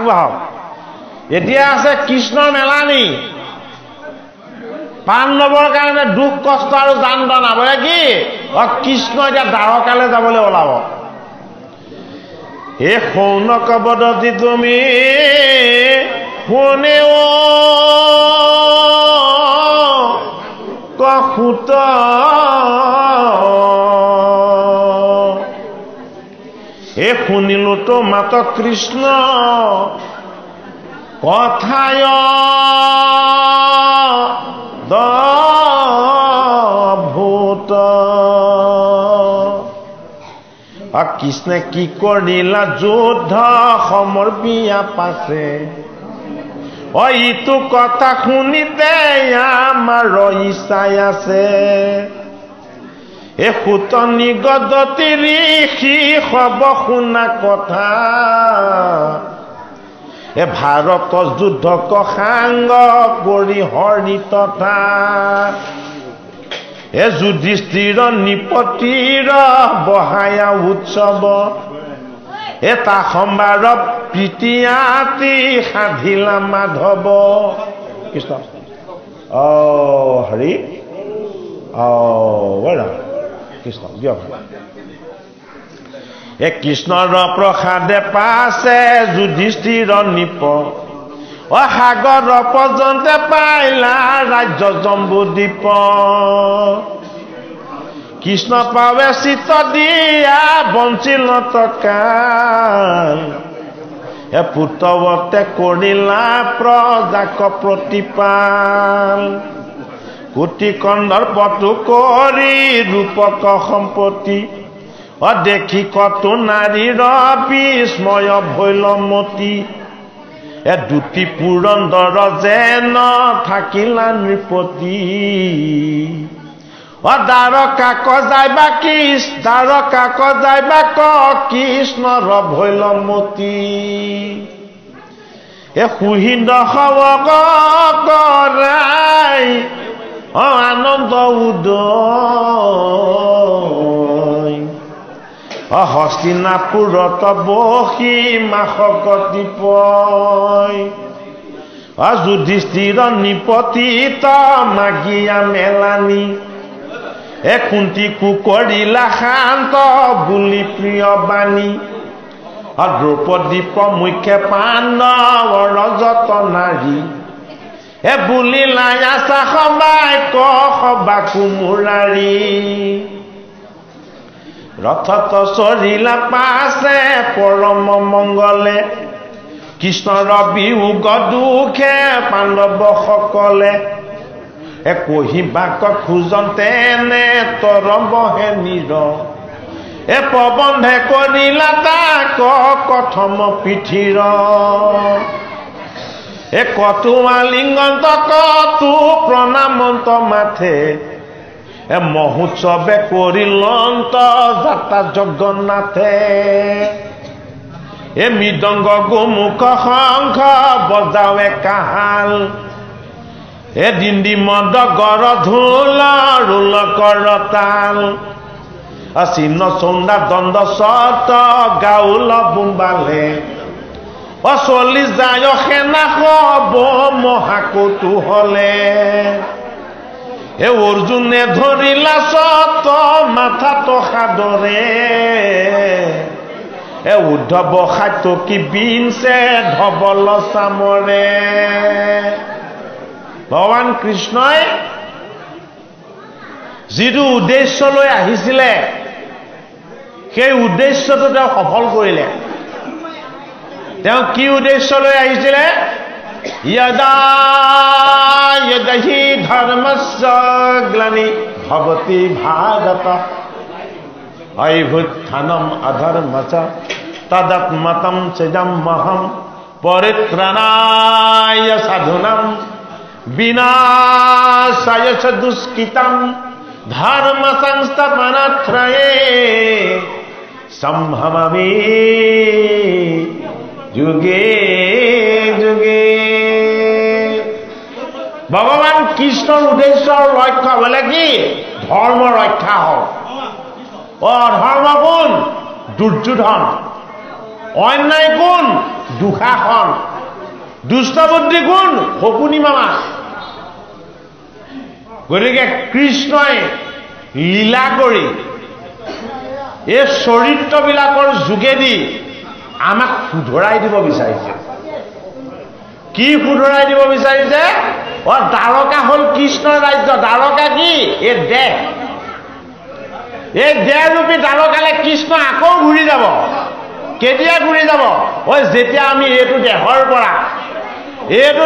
আগবঢ়াওক এতিয়া আছে কৃষ্ণৰ মেলানি পাণ ল'বৰ কাৰণে দুখ কষ্ট আৰু জান দানাবলে কি কৃষ্ণ এতিয়া দ্বাৰকালৈ যাবলৈ ওলাব এই শৌনক বদতি তুমি শুনেও কহুত এ শুনিলো তো মাত কৃষ্ণ কথায় ভূত কৃষ্ণে কি কৰিলা যুদ্ধ সমৰ্পিয়া পাছে ইটো কথা শুনিতে আমাৰ ইচ্ছাই আছে এ সুতনি গদতি ঋষি হব শুনা কথা এ ভাৰত যুদ্ধক সাংগ কৰি হৰি তথা এ যুধিষ্ঠিৰ নিপতিৰ বহায়া উৎসৱ এটা সম্বাৰ প্ৰীতিয়াতি সাধিলা মাধৱ কৃষ্ণ হৰি কৃষ্ণ দিয়ক এ কৃষ্ণৰ প্ৰসাদে পাছে যুধিষ্ঠিৰ নিপ সাগৰ পৰ্যন্ত পাইলা ৰাজ্য জম্বুদ্বীপ কৃষ্ণ পাৱে চিত দিয়া বঞ্চিল টকাল এ পুত্ৰৱতে কৰিলা প্ৰজাক প্ৰতিপাল কোটি কন্দৰ্পটো কৰি ৰূপক সম্পত্তি দেখি কতো নাৰীৰ বিস্ময় ভৈল মতি এ দুটি পুৰন্দৰ যেন থাকিলা নৃপতি দ্বাৰকা কজাইবা কৃষ্ণৰ ভৈল মতি এ সুহিন্দ সৱক কৰাই আনন্দ উদয় হস্তিনাপুৰত বহি মাসকতি পয় যুধিষ্ঠিৰ নিপতিত মাগিয়া মেলানি এ কুন্তি কৰিলা শান্ত বুলি প্ৰিয় বাণী দ্ৰৌপদী প্ৰমুখ্যে পাণ্ডৱৰ যত নাৰী এ বুলিলা আছা সবাই সবা কুমুৰাৰী ৰথত চৰিলা পাছে পৰম মংগলে কৃষ্ণৰ বিয়োগ দুখে পাণ্ডৱ সকলে এ কহিবাক খোজতে নে তৰবহে নিৰ এ প্ৰবন্ধে কৰিলা তাক কথম পিঠিৰ এ কতো আলিংগন্ত কতো প্ৰণামন্ত মাথে এ মহোৎসৱে কৰিলন্ত যাত্ৰা জগন্নাথে এ মৃদংগ গোমুখ শংখ বজাৱে কাহাল এ দিন্দি মদ গৰ ঢোল ৰোল কৰতাল চিহ্ন চৌন্দা দণ্ড চত গাউল বুম্বালে চলি যায় সেনা হব মহাকৌতূহলে এ অৰ্জুনে ধৰিলা চত মাথাটো সাদৰে এ উদ্ধৱ সাত্যকী বিনছে ধবল চামৰে ভগৱান কৃষ্ণই যিটো উদ্দেশ্যলৈ আহিছিলে সেই উদ্দেশ্যটো তেওঁ সফল কৰিলে তেওঁ কি উদ্দেশ্যলৈ আহিছিলে यदा यदहि धर्मस्य ग्लानि भवति भारत अभ्युत्थानम् अधर्मस्य तदात्मतं चिदमहं परित्राणाय साधूनां विनाशाय च दुष्कृतं धर्म संस्थापनार्थये संभवामि जुगे जुगे। भगवान कृष्णर उद्देश्य लक्ष्य बोले कि धर्म रक्षा हो धर्म कोन दुर्योधन अन्याय कोन দুষাসন, দুষ্ট বুদ্ধি কোন? শকুনি মামা। গতিকে কৃষ্ণই লীলা কৰি এই চৰিত্ৰবিলাকৰ যোগেদি আমাক শুধৰাই দিব বিচাৰিছে। কি শুধৰাই দিব বিচাৰিছে? দ্বাৰকা হ'ল কৃষ্ণৰ ৰাজ্য। দ্বাৰকা কি? এই দেহ। এই দেহৰূপী দ্বাৰকালে কৃষ্ণ আকৌ ঘূৰি যাব। কেতিয়া ঘূৰি যাব? যেতিয়া আমি এইটো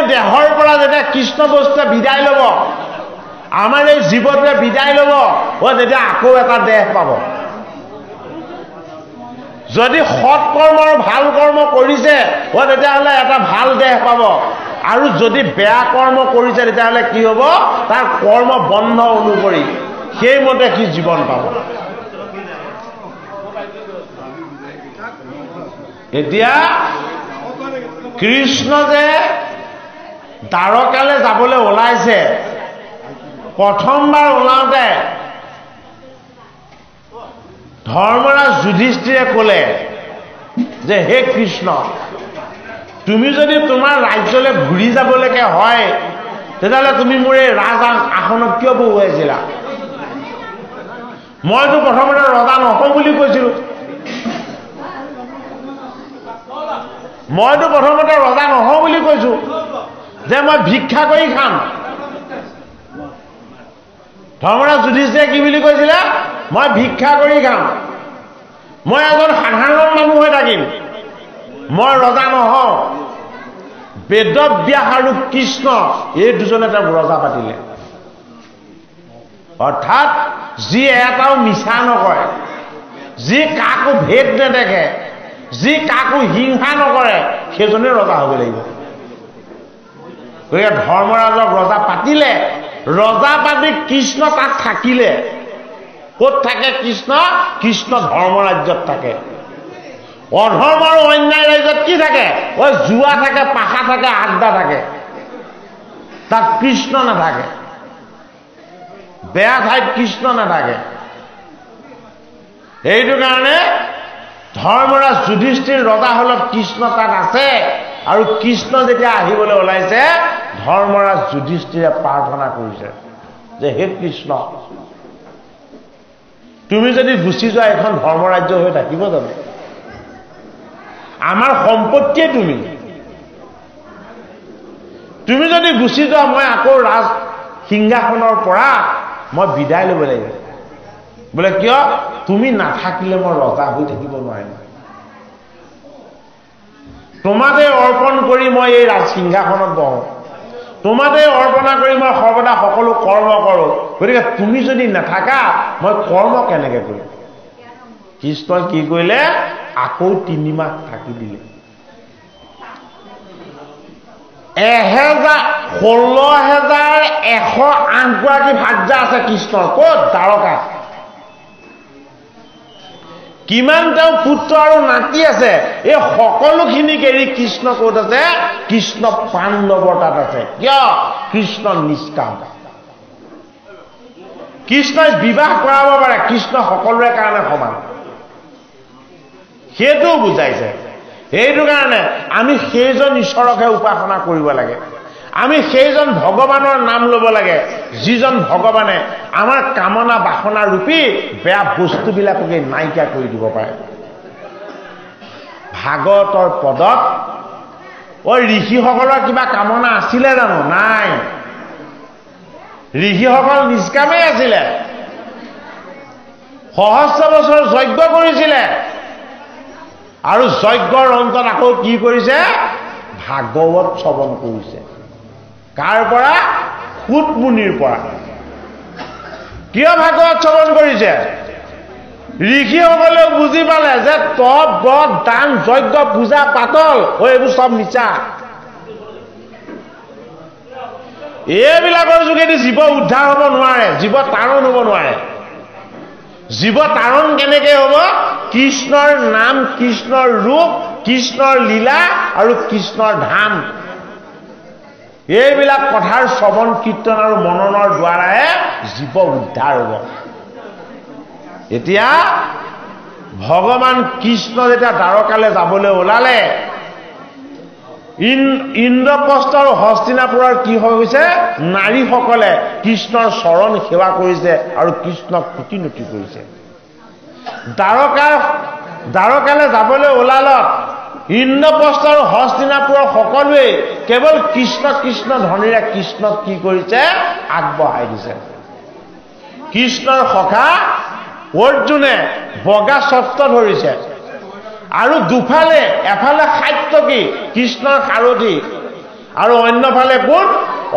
দেহৰ পৰা যেতিয়া কৃষ্ণ বস্তুৱে বিদায় ল'ব, আমাৰ এই জীৱটোৱে বিদায় ল'ব, তেতিয়া আকৌ এটা দেহ পাব। যদি সৎ কৰ্ম আৰু ভাল কৰ্ম কৰিছে তেতিয়াহ'লে এটা ভাল দেহ পাব, আৰু যদি বেয়া কৰ্ম কৰিছে তেতিয়াহ'লে কি হ'ব? তাৰ কৰ্ম বন্ধ অনুসৰি সেইমতে সি জীৱন পাব। এতিয়া কৃষ্ণ যে দ্বাৰকালৈ যাবলৈ ওলাইছে, প্ৰথমবাৰ ওলাওঁতে ধৰ্মৰাজ যুধিষ্ঠিৰে ক'লে যে হে কৃষ্ণ, তুমি যদি তোমাৰ ৰাজ্যলৈ ঘূৰি যাবলৈকে হয় তেতিয়াহ'লে তুমি মোৰ এই ৰাজ আসনত কিয় বহুৱাইছিলা? মইতো প্ৰথমতে ৰজা নহওঁ বুলি কৈছিলোঁ। যে মই ভিক্ষা কৰি খাম। ধৰ্মৰাজ যুধিষ্ঠিৰে কি বুলি কৈছিলে? মই ভিক্ষা কৰি খাম, মই এজন সাধাৰণ মানুহ হৈ থাকিম, মই ৰজা নহওঁ। বেদব্যাস আৰু কৃষ্ণ এই দুজনে তেওঁক ৰজা পাতিলে। অৰ্থাৎ যি এটাও মিছা নকৰে, যি কাকো ভেদ নেদেখে, যি কাকো হিংসা নকৰে, সেইজনে ৰজা হ'ব লাগিব। গতিকে ধৰ্মৰাজক ৰজা পাতিলে। ৰজা পাতি কৃষ্ণ তাত থাকিলে। ক'ত থাকে কৃষ্ণ? কৃষ্ণ ধৰ্মৰাজ্যত থাকে। অধৰ্ম আৰু অন্যায় ৰাজ্যত কি থাকে? জুৱা থাকে, পাশা থাকে, আড্ডা থাকে। তাত কৃষ্ণ নাথাকে। বেয়া ঠাইত কৃষ্ণ নাথাকে। এইটো কাৰণে ধৰ্মৰাজ যুধিষ্ঠিৰ ৰজা হলত কৃষ্ণ তাত আছে, আৰু কৃষ্ণ যেতিয়া আহিবলৈ ওলাইছে ধৰ্মৰাজ যুধিষ্ঠিৰে প্ৰাৰ্থনা কৰিছে যে হে কৃষ্ণ, তুমি যদি গুচি যোৱা এখন ধৰ্মৰাজ্য হৈ থাকিব জানো? আমাৰ সম্পত্তিয়ে তুমি যদি গুচি যোৱা মই আকৌ ৰাজ সিংহাসনৰ পৰা মই বিদায় ল'ব লাগিব। বোলে কিয়? তুমি নাথাকিলে মই ৰজা হৈ থাকিব নোৱাৰিম। তোমাতে অৰ্পণ কৰি মই এই ৰাজ সিংহাসনত বহোঁ, তোমাতে অৰ্পণা কৰি মই সৰ্বদা সকলো কৰ্ম কৰোঁ। গতিকে তুমি যদি নাথাকা মই কৰ্ম কেনেকৈ কৰিম? কৃষ্ণই কি কৰিলে? আকৌ 3 মাহ থাকি দিলে। 16,108 গৰাকী ভাৰ্যা আছে কৃষ্ণৰ। ক'ত? দ্বাৰকাত। কিমান তেওঁ পুত্ৰ আৰু নাতি আছে, এই সকলোখিনিক এৰি কৃষ্ণ ক'ত আছে? কৃষ্ণ পাণ্ডৱৰ তাত আছে। কিয়? কৃষ্ণ নিষ্কাম। কৃষ্ণই বিবাহ কৰাব পাৰে, কৃষ্ণ সকলোৰে কাৰণে সমান। সেইটোও বুজাইছে। সেইটো কাৰণে আমি সেইজন ঈশ্বৰকহে উপাসনা কৰিব লাগে। আমি সেইজন ভগৱানৰ নাম ল'ব লাগে, যিজন ভগৱানে আমাৰ কামনা বাসনা ৰূপী বেয়া বস্তুবিলাককে নাইকিয়া কৰি দিব পাৰে। ভাগৱতৰ পদত ঋষিসকলৰ কিবা কামনা আছিলে জানো? নাই। ঋষিসকল নিষ্কামেই আছিলে। সহস্ৰ বছৰ যজ্ঞ কৰিছিলে, আৰু যজ্ঞৰ অন্তত আকৌ কি কৰিছে? ভাগৱত শ্ৰৱণ কৰিছে। কাৰ পৰা? সূত মুনিৰ পৰা। কিয় ভাগৱত শ্ৰৱণ কৰিছে? ঋষিসকলেও বুজি পালে যে তপ, ব্ৰত, দান, যজ্ঞ, পূজা, পাতল এইবোৰ চব মিছা। এইবিলাকৰ যোগেদি জীৱ উদ্ধাৰ হ'ব নোৱাৰে, জীৱ তাৰণ হ'ব নোৱাৰে। জীৱ তাৰণ কেনেকৈ হ'ব? কৃষ্ণৰ নাম, কৃষ্ণৰ ৰূপ, কৃষ্ণৰ লীলা আৰু কৃষ্ণৰ ধাম, এইবিলাক কথাৰ শ্ৰৱণ কীৰ্তন আৰু মননৰ দ্বাৰাহে জীৱ উদ্ধাৰ হ'ব। এতিয়া ভগৱান কৃষ্ণ যেতিয়া দ্বাৰকালৈ যাবলৈ ওলালে, ইন্দ্ৰপ্ৰস্থ আৰু হস্তিনাপুৰৰ কি হৈ গৈছে নাৰীসকলে কৃষ্ণৰ চৰণ সেৱা কৰিছে আৰু কৃষ্ণক প্ৰতিনতি কৰিছে দ্বাৰকালৈ যাবলৈ ওলালত ইন্দ্ৰপ্ৰস্থ আৰু হস্তিনাপুৰৰ সকলোৱে কেৱল কৃষ্ণ কৃষ্ণ ধ্বনিৰে কৃষ্ণক কি কৰিছে আগবঢ়াই দিছে কৃষ্ণৰ সখা অৰ্জুনে বগা শস্ত্ৰ ধৰিছে আৰু দুফালে এফালে সাত্যকী কৃষ্ণৰ সাৰথী আৰু অন্যফালে কোন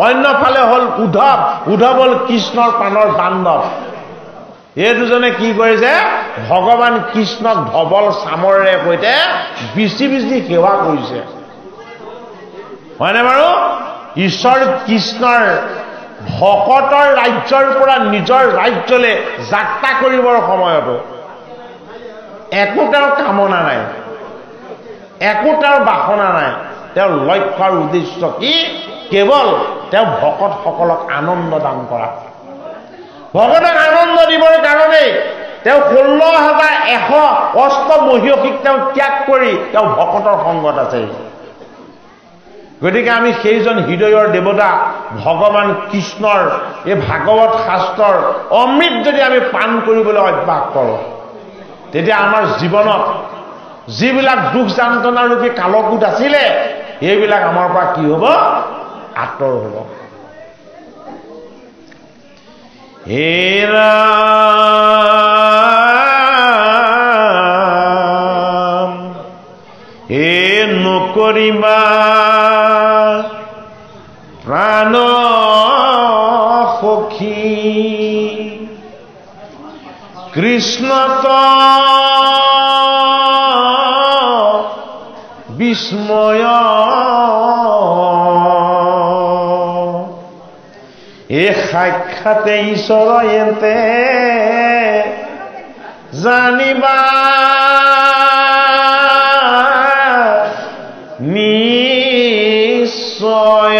অন্যফালে হ'ল উদ্ধৱ হ'ল কৃষ্ণৰ প্ৰাণৰ বান্ধৱ এই দুজনে কি কৰিছে ভগৱান কৃষ্ণক ধবল চামৰেৰে সৈতে বিচি বিচি সেৱা কৰিছে হয়নে বাৰু ঈশ্বৰ কৃষ্ণৰ ভকতৰ ৰাজ্যৰ পৰা নিজৰ ৰাজ্যলৈ যাত্ৰা কৰিবৰ সময়তো একো তেওঁৰ কামনা নাই একো তেওঁৰ বাসনা নাই তেওঁৰ লক্ষ্য আৰু উদ্দেশ্য কি কেৱল তেওঁ ভকতসকলক আনন্দ দান কৰা ভগৱানক আনন্দ দিবৰ কাৰণে তেওঁ 16,100 অষ্টমহিষীক তেওঁ ত্যাগ কৰি তেওঁ ভকতৰ সংগত আছে গতিকে আমি সেইজন হৃদয়ৰ দেৱতা ভগৱান কৃষ্ণৰ এই ভাগৱত শাস্ত্ৰৰ অমৃত যদি আমি পান কৰিবলৈ অভ্যাস কৰোঁ তেতিয়া আমাৰ জীৱনত যিবিলাক দুখ যান্ত্ৰণা ৰূপী কালকুট আছিলে এইবিলাক আমাৰ পৰা কি হ'ব আঁতৰ হ'ব হে ৰাম হে নকৰিবা প্ৰাণ সখী কৃষ্ণত বিস্ময় এ সাক্ষাতে ঈশ্বৰ এন্তে জানিবা নিশ্চয়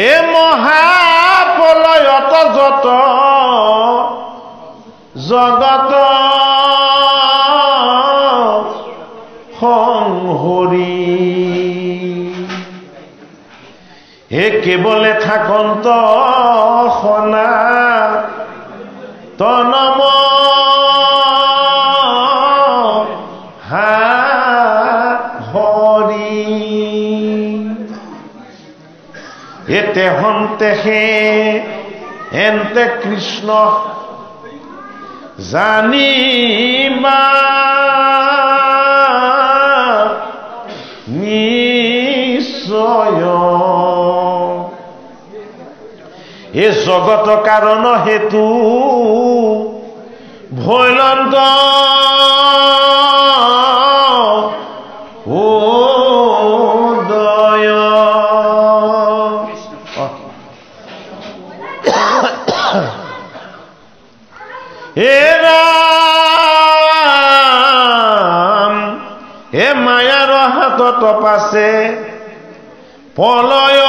এ মহাপ্ৰলয়ত যত জগত সংহৰি হে কেৱলে থাকন্ত সনা তনম হৰি এতে হন্তে হে এন্তে কৃষ্ণ জানিবা নিশ্চয় এ জগত কাৰণ হেতু ভৈলন্ত উদয় হে ৰাম হে মায়াৰ হাতত পাছে পলয়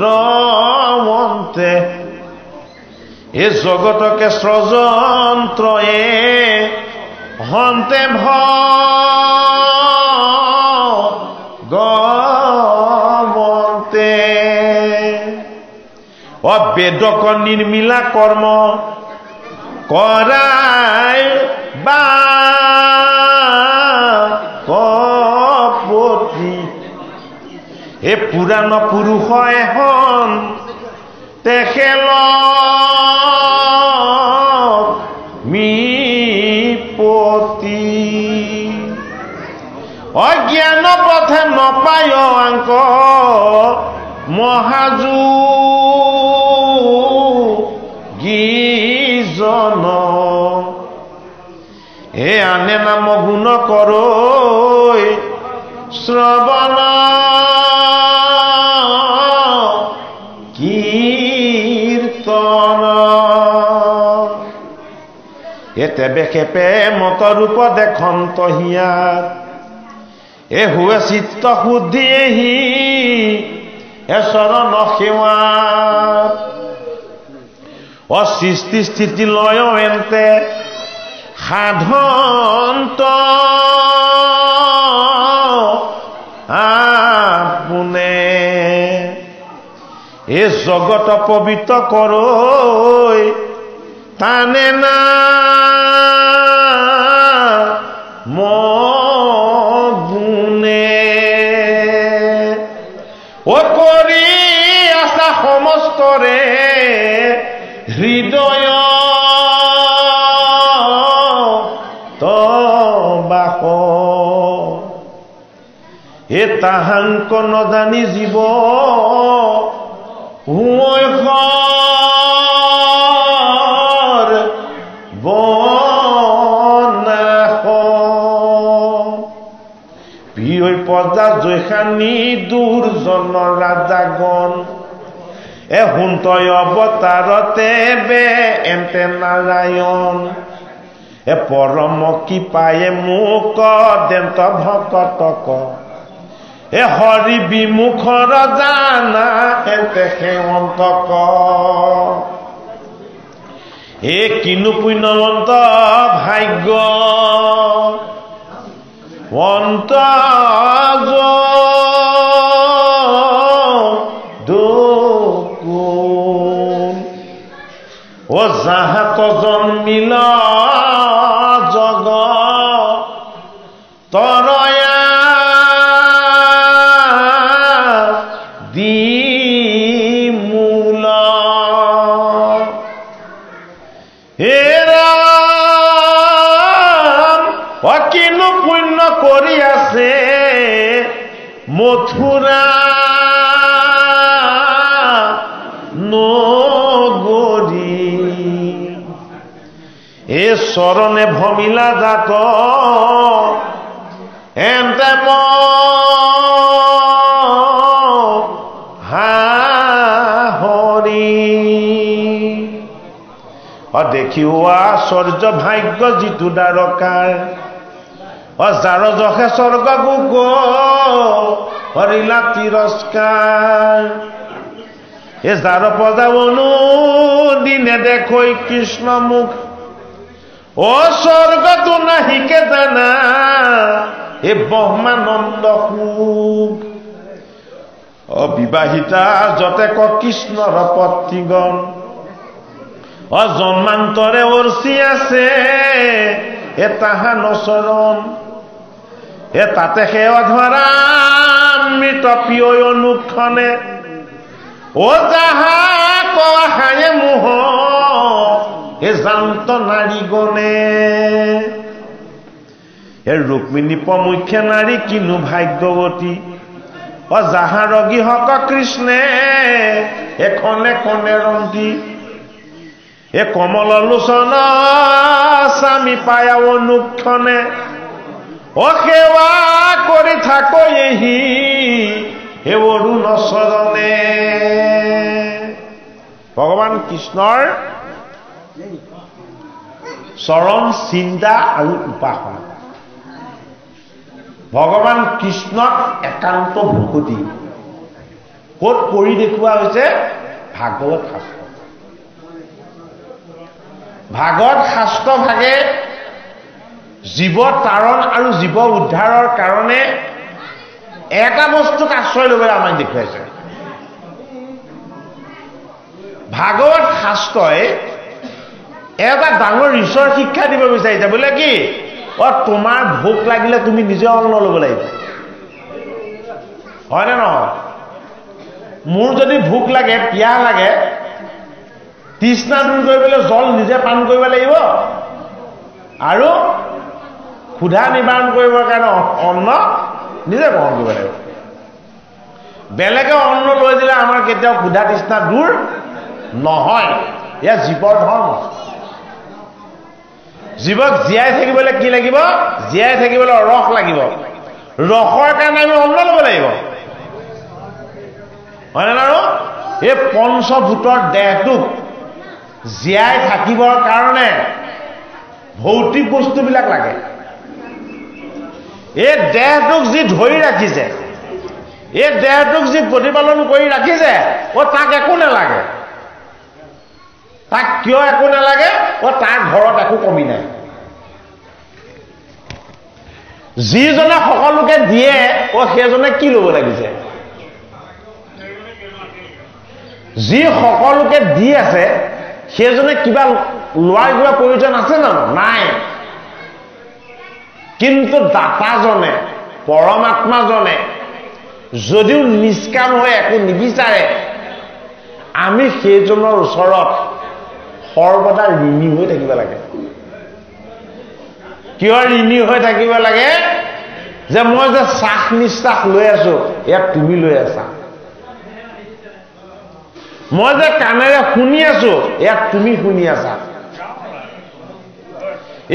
ৰমন্তে এ জগতকে ষড়যন্ত্ৰয়ে হন্তে ভগৱন্তে অবেদক নিৰ্মিলা কৰ্ম কৰাই বা কপতি এ পুৰাণ পুৰুষ এখন তেখেল মিপতি অজ্ঞান পথে নপায় অংক মহাজু গীজন হে আনে নাম গুণ কৰৈ শ্ৰৱণ কীৰ্তন এতে বেখেপে মত ৰূপ দেখন্ত হিয়াত এ হুৱে চিত্ত শুদ্ধি এহি এ চৰণ সেৱাত অসৃষ্টি স্থিতি লয় এন্তে সাধন্ত আপোনে এ জগত পবিত্ৰ কৰৈ তানে না মগুনে ও কৰি আছা সমস্তৰে হৃদয় বাস এ তাহাংক নজানি জীৱ হুঁয়ৰ বনাস প্ৰিয় প্ৰজা জৈখানি দুৰ্জনৰ ৰাজাগণ এ হুন্তয় অৱতাৰতে বে এন্তে নাৰায়ণ এ পৰম কি পায়ে মোক দেন্ত ভকতক এ হৰি বিমুখৰ জানা এন্তে সেৱন্তক এ কিনো পুণ্যৱন্ত ভাগ্য অন্ত ও যাহাত জন্মিল জগ তৰয়া দিমূল হে ৰাম অকিনো পুণ্য কৰি আছে মথুৰা নগৰী এ চৰণে ভমিলা জাত এন্তে হৰি দেখিও আশ্চৰ্য ভাগ্য যিটো দ্বাৰকাৰ যাৰ যশে স্বৰ্গ গুগ হৰিলা তিৰস্কাৰ এ যাৰ প্ৰজা অনুদিনে দেখৈ কৃষ্ণ মুখ ও স্বৰ্গতো নাহিকে জানা এ ব্ৰহ্মানন্দ সুখ অবিবাহিতা যতে ক কৃষ্ণৰ পত্নীগণ জন্মান্তৰে অৰ্চি আছে এ তাহা নচৰণ এ তাতে সেৱা ধৰা মৃত প্ৰিয় অনুক্ষণে ও যাহা কহায়ে মোহ এ জান্ত নাৰীগণে এ ৰুক্মিণী প্ৰমুখ্যে নাৰী কিনো ভাগ্যৱতী যাহাৰ গৃহক কৃষ্ণে এখনে কনে ৰংগী এ কমল লোচন স্বামী পায় অনুক্ষণে সেৱা কৰি থাকৈ এহি হে অৰুণ চৰণে ভগৱান কৃষ্ণৰ চৰণ চিন্তা আৰু উপাসনা ভগৱান কৃষ্ণক একান্ত ভকতি ক'ত কৰি দেখুওৱা হৈছে ভাগৱত শাস্ত্ৰ ভাগৱত শাস্ত্ৰ ভাগে জীৱ তাৰণ আৰু জীৱ উদ্ধাৰৰ কাৰণে এটা বস্তুক আশ্ৰয় ল'বলৈ আমাক দেখুৱাইছে ভাগৱত শাস্ত্ৰই এটা ডাঙৰ ৰিচৰ শিক্ষা দিব বিচাৰিছে বোলে কি তোমাৰ ভোক লাগিলে তুমি নিজে অন্ন ল'ব লাগিব হয়নে নহয় মোৰ যদি ভোক লাগে পিয়াহ লাগে তৃষ্ণা দূৰ কৰিবলৈ জল নিজে পান কৰিব লাগিব আৰু ক্ষুধা নিবাৰণ কৰিবৰ কাৰণে অন্ন নিজে গ্ৰহণ কৰিব লাগিব বেলেগে অন্ন লৈ দিলে আমাৰ কেতিয়াও ক্ষুধা তৃষ্ণা দূৰ নহয় এয়া জীৱৰ ধৰ্ম জীৱক জীয়াই থাকিবলৈ কি লাগিব জীয়াই থাকিবলৈ ৰস লাগিব ৰসৰ কাৰণে আমি অন্ন ল'ব লাগিব হয়নে আৰু এই পঞ্চভূতৰ দেহটোক জীয়াই থাকিবৰ কাৰণে ভৌতিক বস্তুবিলাক লাগে এই দেহটোক যি ধৰি ৰাখিছে এই দেহটোক যি প্ৰতিপালন কৰি ৰাখিছে তাক একো নালাগে তাক কিয় একো নালাগে তাৰ ঘৰত একো কমি নাই যিজনে সকলোকে দিয়ে সেইজনে কি ল'ব লাগিছে? যি সকলোকে দি আছে সেইজনে কিবা লোৱাৰ কিবা প্ৰয়োজন আছে জানো? নাই। কিন্তু দাতাজনে, পৰমাত্মাজনে যদিও নিষ্কাম হৈ একো নিবিচাৰে, আমি সেইজনৰ ওচৰত সৰ্বদা ঋণী হৈ থাকিব লাগে। কিয় ঋণী হৈ থাকিব লাগে? যে মই যে শ্বাস নিশ্বাস লৈ আছো, ইয়াত তুমি লৈ আছা। মই যে কাণেৰে শুনি আছো, ইয়াত তুমি শুনি আছা।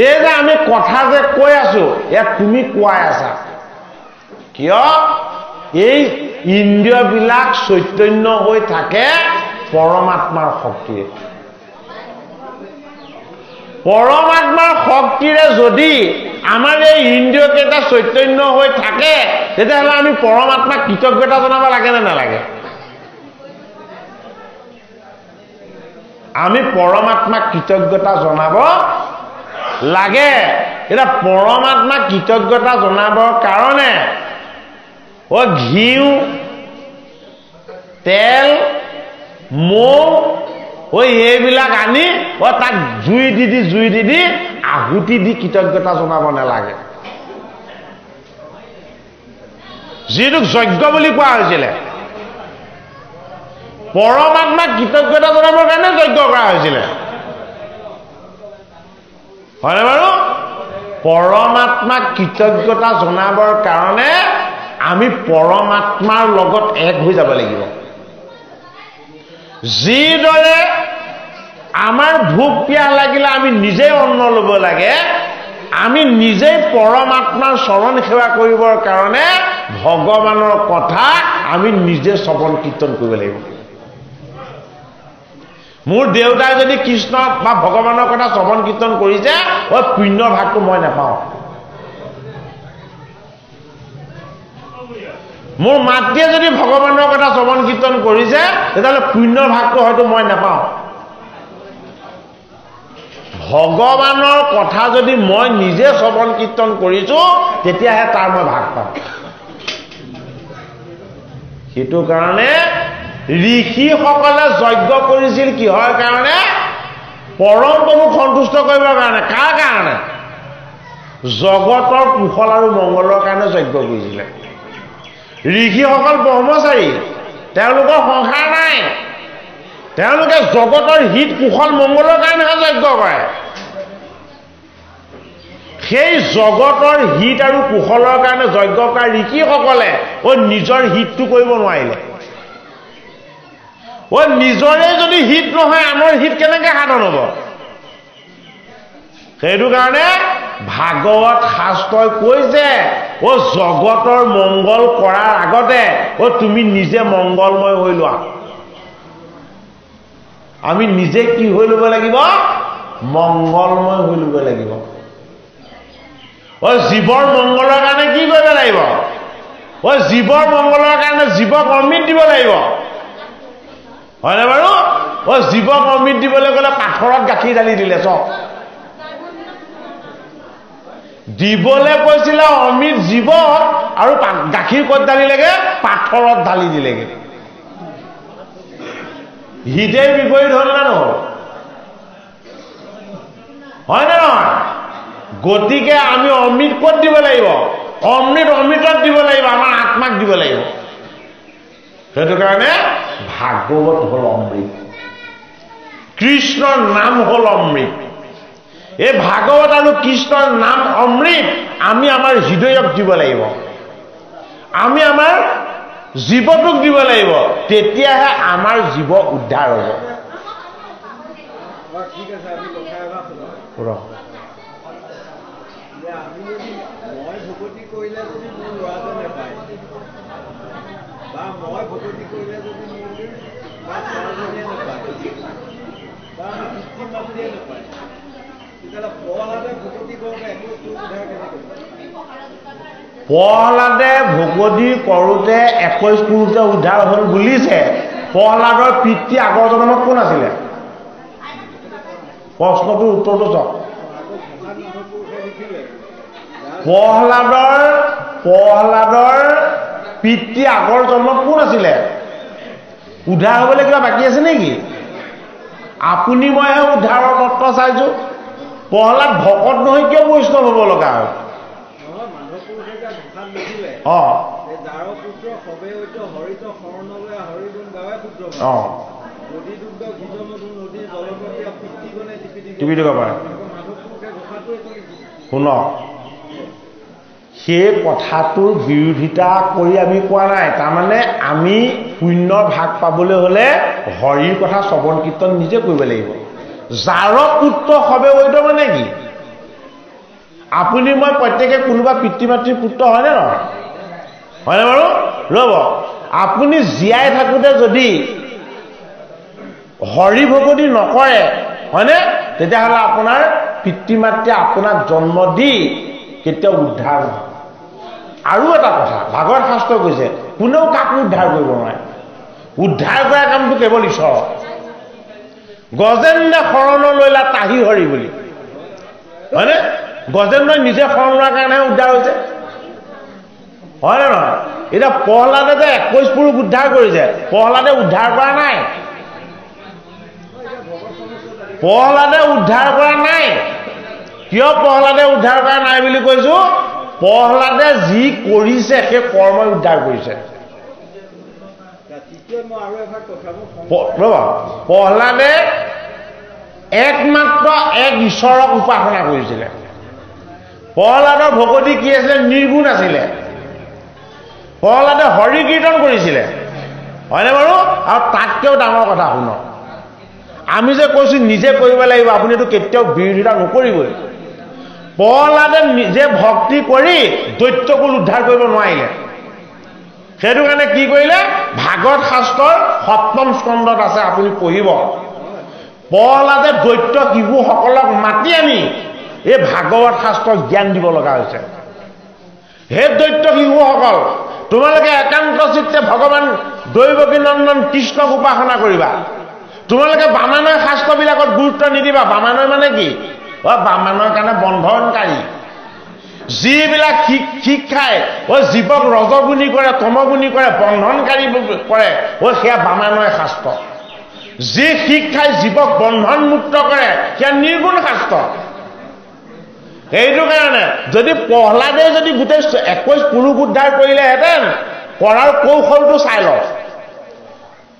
এই যে আমি কথা যে কৈ আছো, ইয়াত তুমি কোৱাই আছা। কিয়? এই ইন্দ্ৰিয়বিলাক চৈতন্য হৈ থাকে পৰমাত্মাৰ শক্তিৰে। পৰমাত্মাৰ শক্তিৰে যদি আমাৰ এই ইন্দ্ৰিয়কেইটা চৈতন্য হৈ থাকে, তেতিয়াহ'লে আমি পৰমাত্মাক কৃতজ্ঞতা জনাব লাগে নে নালাগে? আমি পৰমাত্মাক কৃতজ্ঞতা জনাব লাগে। এতিয়া পৰমাত্মাক কৃতজ্ঞতা জনাবৰ কাৰণে ঘিউ, তেল, মৌ এইবিলাক আনি তাক জুই দি আহুতি দি কৃতজ্ঞতা জনাব নালাগে। যিটোক যজ্ঞ বুলি কোৱা হৈছিলে, পৰমাত্মাক কৃতজ্ঞতা জনাবৰ কাৰণে যজ্ঞ কৰা হৈছিলে, হয়নে বাৰু? পৰমাত্মাক কৃতজ্ঞতা জনাবৰ কাৰণে আমি পৰমাত্মাৰ লগত এক হৈ যাব লাগিব। যিদৰে আমাৰ ভোক পিয়াহ লাগিলে আমি নিজেই অন্ন ল'ব লাগে, আমি নিজেই পৰমাত্মাৰ চৰণ সেৱা কৰিবৰ কাৰণে ভগৱানৰ কথা আমি নিজে শ্ৰৱণ কীৰ্তন কৰিব লাগিব। মোৰ দেউতাই যদি কৃষ্ণ বা ভগৱানৰ কথা শ্ৰৱণ কীৰ্তন কৰিছে, পুণ্য ভাগটো মই নাপাওঁ। মোৰ মাতৃয়ে যদি ভগৱানৰ কথা শ্ৰৱণ কীৰ্তন কৰিছে, তেতিয়াহ'লে পুণ্যৰ ভাগটো হয়তো মই নাপাওঁ। ভগৱানৰ কথা যদি মই নিজে শ্ৰৱণ কীৰ্তন কৰিছো, তেতিয়াহে তাৰ মই ভাগ পাম। সেইটো কাৰণে ঋষিসকলে যজ্ঞ কৰিছিল কিহৰ কাৰণে? পৰম প্ৰভুক সন্তুষ্ট কৰিবৰ কাৰণে। কাৰ কাৰণে? জগতৰ কুশল আৰু মংগলৰ কাৰণে যজ্ঞ কৰিছিলে। ঋষিসকল ব্ৰহ্মচাৰী, তেওঁলোকৰ সংসাৰ নাই, তেওঁলোকে জগতৰ হিত কুশল মংগলৰ কাৰণেহে যজ্ঞ কৰে। সেই জগতৰ হিত আৰু কুশলৰ কাৰণে যজ্ঞ কৰা ঋষিসকলে নিজৰ হিতটো কৰিব নোৱাৰিলে। নিজৰে যদি হিত নহয়, আনৰ হিত কেনেকে সাধন হ'ব? সেইটো কাৰণে ভাগৱত শাস্ত্ৰই কৈছে, জগতৰ মংগল কৰাৰ আগতে তুমি নিজে মংগলময় হৈ লোৱা। আমি নিজে কি হৈ ল'ব লাগিব? মংগলময় হৈ ল'ব লাগিব। জীৱৰ মংগলৰ কাৰণে কি কৰিব লাগিব? জীৱৰ মংগলৰ কাৰণে জীৱক অমৃত দিব লাগিব, হয়নে বাৰু? জীৱক অমৃত দিবলৈ গ'লে পাথৰত গাখীৰ ঢালি দিলে। চব দিবলৈ কৈছিলে অমৃত জীৱক, আৰু গাখীৰ ক'ত ঢালিলেগে? পাথৰত ঢালি দিলেগে। হিতে বিপৰীত হ'ল নে নহ'ল? হয় নে নহয়? গতিকে আমি অমৃত ক'ত দিব লাগিব? অমৃতত দিব লাগিব, আমাৰ আত্মাক দিব লাগিব। সেইটো কাৰণে ভাগৱত হ'ল অমৃত, কৃষ্ণৰ নাম হ'ল অমৃত। এই ভাগৱত আৰু কৃষ্ণৰ নাম অমৃত আমি আমাৰ হৃদয়ক দিব লাগিব, আমি আমাৰ জীৱটোক দিব লাগিব, তেতিয়াহে আমাৰ জীৱ উদ্ধাৰ হ'ব। প্ৰহ্লাদে ভকতি কৰোঁতে 21 পুৰুষে উদ্ধাৰ হ'ল বুলিছে। প্ৰহ্লাদৰ পিতৃ আগৰ জন্মত কোন আছিলে? প্ৰশ্নটোৰ উত্তৰটো চাওক। প্ৰহ্লাদৰ পিতৃ আগৰ জন্মত কোন আছিলে উদ্ধাৰ হ'বলৈ কিবা বাকী আছে নেকি আপুনি মইহে উদ্ধাৰৰ তত্ত্ব চাইছো প্ৰহ্লাদ ভকত নহয় কিয় বৈষ্ণৱ হ'ব লগা হয় শুনক সেই কথাটোৰ বিৰোধিতা কৰি আমি কোৱা নাই তাৰমানে আমি পুণ্যৰ ভাগ পাবলৈ হ'লে হৰিৰ কথা শ্ৰৱণ কীৰ্তন নিজে কৰিব লাগিব যাৰ পুত্ৰ হবে বৈধ মানে কি আপুনি মই প্ৰত্যেকে কোনোবা পিতৃ মাতৃৰ পুত্ৰ হয়নে নহয় হয়নে বাৰু ৰ'ব আপুনি জীয়াই থাকোঁতে যদি হৰি ভকতি নকৰে হয়নে তেতিয়াহ'লে আপোনাৰ পিতৃ মাতৃয়ে আপোনাক জন্ম দি কেতিয়াও উদ্ধাৰ নহয় আৰু এটা কথা ভাগৱত শাস্ত্ৰ কৈছে কোনেও কাকো উদ্ধাৰ কৰিব নোৱাৰে উদ্ধাৰ কৰা কামটো কেৱল ঈশ্বৰ গজেন্দ্ৰ শৰণ লৈলা তাহি হৰি বুলি হয়নে গজেন্দ্ৰই নিজে শৰণ লোৱাৰ কাৰণেহে উদ্ধাৰ হৈছে হয়নে নহয় এতিয়া প্ৰহ্লাদে যে 21 পুৰুষ উদ্ধাৰ কৰিছে প্ৰহ্লাদে উদ্ধাৰ কৰা নাই কিয় প্ৰহ্লাদে উদ্ধাৰ কৰা নাই বুলি কৈছো প্ৰহ্লাদে যি কৰিছে সেই কৰ্মই উদ্ধাৰ কৰিছে প্ৰহ্লাদে একমাত্ৰ এক ঈশ্বৰক উপাসনা কৰিছিলে প্ৰহ্লাদৰ ভকতি কি আছিলে নিৰ্গুণ আছিলে প্ৰহ্লাদে হৰি কীৰ্তন কৰিছিলে হয়নে বাৰু আৰু তাতকৈও ডাঙৰ কথা শুনক আমি যে কৈছো নিজে কৰিব লাগিব আপুনি এইটো কেতিয়াও বিৰোধিতা নকৰিবই প্ৰহ্লাদে নিজে ভক্তি কৰি দৈত্যকুল উদ্ধাৰ কৰিব নোৱাৰিলে সেইটো কাৰণে কি কৰিলে ভাগৱত শাস্ত্ৰৰ 7ম স্কন্ধত আছে আপুনি পঢ়িব প্ৰহ্লাদে দৈত্য শিশুসকলক মাতি আনি এই ভাগৱত শাস্ত্ৰৰ জ্ঞান দিব লগা হৈছে হে দৈত্য শিশুসকল তোমালোকে একান্ত চিত্তে ভগৱান দৈৱকী নন্দন কৃষ্ণক উপাসনা কৰিবা তোমালোকে বামানয় শাস্ত্ৰবিলাকত গুৰুত্ব নিদিবা বামানয় মানে কি বামানয়ৰ কাৰণে বন্ধনকাৰী যিবিলাক শিক্ষাই জীৱক ৰজগুণী কৰে তমগুণী কৰে বন্ধনকাৰী কৰে সেয়া বামানয় শাস্ত্ৰ যি শিক্ষাই জীৱক বন্ধনমুক্ত কৰে সেয়া নিৰ্গুণ শাস্ত্ৰ সেইটো কাৰণে যদি প্ৰহ্লাদে যদি গোটেই 21 পুৰুষ উদ্ধাৰ কৰিলেহেঁতেন কৰাৰ কৌশলটো চাই লওক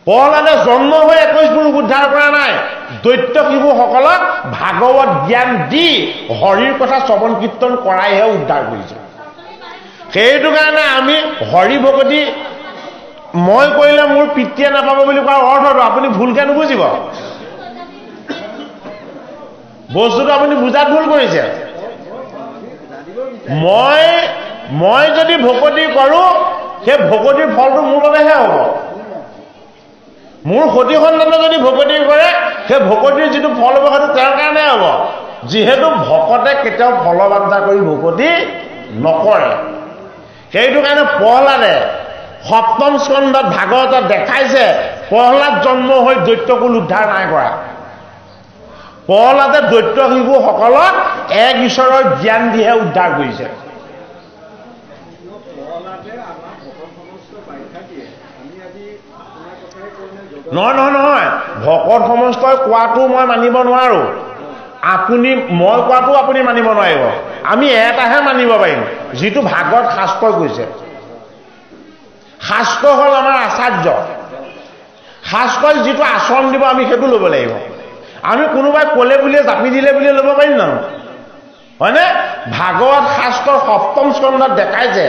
প্ৰহ্লাদে জন্ম হৈ 21 পুৰুষ উদ্ধাৰ কৰা নাই দৈত্য শিশুসকলক ভাগৱত জ্ঞান দি হৰিৰ কথা শ্ৰৱণ কীৰ্তন কৰাইহে উদ্ধাৰ কৰিছে সেইটো কাৰণে আমি হৰি ভকতি মই কৰিলে মোৰ পিতৃয়ে নাপাব বুলি কোৱাৰ অৰ্থটো আপুনি ভুলকৈ নুবুজিব বস্তুটো আপুনি বুজাত ভুল কৰিছে মই যদি ভকতি কৰোঁ সেই ভকতিৰ ফলটো মোৰ বাবেহে হ'ব মোৰ সতী সন্তানে যদি ভকতি কৰে সেই ভকতিৰ যিটো ফল হ'ব সেইটো তেওঁৰ কাৰণে হ'ব যিহেতু ভকতে কেতিয়াও ফলবাঞ্ছা কৰি ভকতি নকৰে সেইটো কাৰণে প্ৰহ্লাদে 7ম স্কন্ধত ভাগৱতত দেখাইছে প্ৰহ্লাদ জন্ম হৈ দৈত্যকুল উদ্ধাৰ নাই কৰা প্ৰহ্লাদে দৈত্য শিশুসকলক এক ঈশ্বৰৰ জ্ঞান দিহে উদ্ধাৰ কৰিছে নহয় ভকত সমস্তই কোৱাটো মই মানিব নোৱাৰো আপুনি মই কোৱাটো আপুনি মানিব নোৱাৰিব আমি এটাহে মানিব পাৰিম যিটো ভাগৱত শাস্ত্ৰই কৈছে শাস্ত্ৰ হ'ল আমাৰ আচাৰ্য শাস্ত্ৰই যিটো আচৰণ দিব আমি সেইটো ল'ব লাগিব আমি কোনোবাই ক'লে বুলিয়ে জাপি দিলে বুলিয়ে ল'ব পাৰিম জানো হয়নে ভাগৱত শাস্ত্ৰৰ 7ম স্কন্ধত দেখাইছে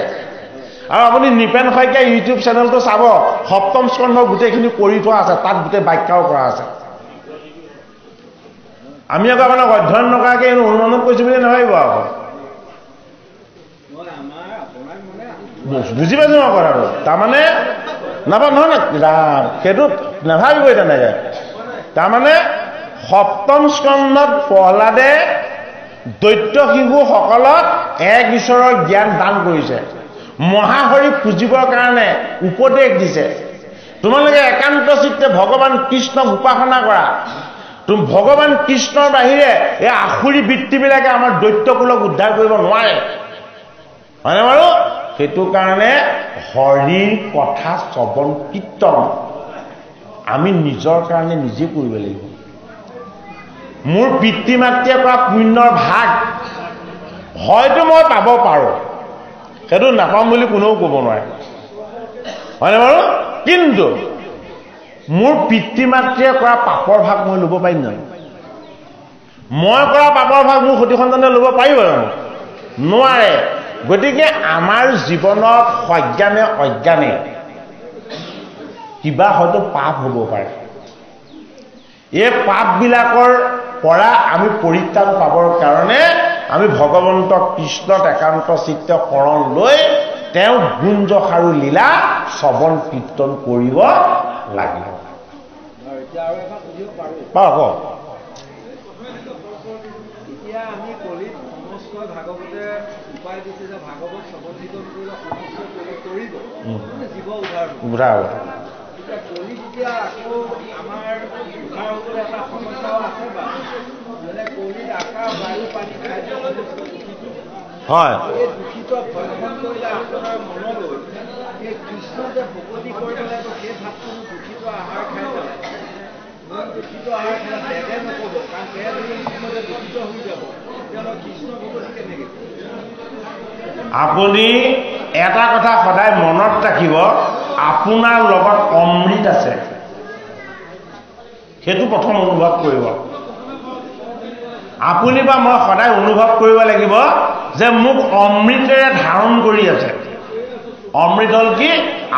আৰু আপুনি নিপেন শইকীয়া ইউটিউব চেনেলটো চাব 7ম স্কন্ধৰ গোটেইখিনি কৰি থোৱা আছে তাত গোটেই ব্যাখ্যাও কৰা আছে আমি আকৌ আপোনাক অধ্যয়ন নকৰাকৈ অনুমানত কৈছোঁ বুলি নাভাবিব আকৌ বুজি পাইছোঁ মই কথাটো তাৰমানে নহয় সেইটো নাভাবিবই তেনেকৈ তাৰমানে 7ম স্কন্ধত প্ৰহ্লাদে দৈত্য শিশুসকলক এক ঈশ্বৰৰ জ্ঞান দান কৰিছে মহাহৰি পুজিবৰ কাৰণে উপদেশ দিছে তোমালোকে একান্ত চিত্তে ভগৱান কৃষ্ণক উপাসনা কৰা ভগৱান কৃষ্ণৰ বাহিৰে এই আসুৰী বৃত্তিবিলাকে আমাৰ দৈত্যকুলক উদ্ধাৰ কৰিব নোৱাৰে হয়নে বাৰু সেইটো কাৰণে হৰিৰ কথা শ্ৰৱণ কীৰ্তন আমি নিজৰ কাৰণে নিজে কৰিব লাগিব মোৰ পিতৃ মাতৃয়ে কৰা পুণ্যৰ ভাগ হয়তো মই পাব পাৰোঁ সেইটো নাপাম বুলি কোনেও ক'ব নোৱাৰে হয়নে বাৰু কিন্তু মোৰ পিতৃ মাতৃয়ে কৰা পাপৰ ভাগ মই ল'ব পাৰিম জানো মই কৰা পাপৰ ভাগ মোৰ সতি সন্তানে ল'ব পাৰিব জানো নোৱাৰে গতিকে আমাৰ জীৱনত সজ্ঞানে অজ্ঞানে কিবা হয়তো পাপ হ'ব পাৰে এই পাপবিলাকৰ পৰা আমি পৰিত্ৰাণ পাবৰ কাৰণে আমি ভগৱন্ত কৃষ্ণত একান্ত চিত্তে শৰণ লৈ তেওঁ গুঞ্জসাৰু লীলা শ্ৰৱণ কীৰ্তন কৰিব লাগিব ভাগৱতে উপায় দিছে যে ভাগৱত শ্ৰৱণ কীৰ্তন কৰিলে সমস্ত কৰিব জীৱ উদ্ধাৰ কলি যেতিয়া আকৌ আমাৰ উদ্ধাৰ হ'বলৈ এটা সমস্যাও আছে বা মানে কলিত আকাশ বায়ু পানী খাদ্য হয় এই দূষিত ভক্ষণ কৰিলে আপোনাৰ মনলৈ সেই কৃষ্ণ যে ভকতি কৰিব লাগিব সেই ভাৱটো দূষিত আহাৰ খাই পেলাই দূষিত আহাৰ খাই বেগে নক'ব কাৰণ বেগ দূষিত হৈ যাব তেওঁলোক কৃষ্ণ ভকতি কেনেকৈ আপুনি এটা কথা সদায় মনত ৰাখিব আপোনাৰ লগত অমৃত আছে সেইটো প্ৰথম অনুভৱ কৰিব আপুনি বা মই সদায় অনুভৱ কৰিব লাগিব যে মোক অমৃতেৰে ধাৰণ কৰি আছে অমৃত হ'ল কি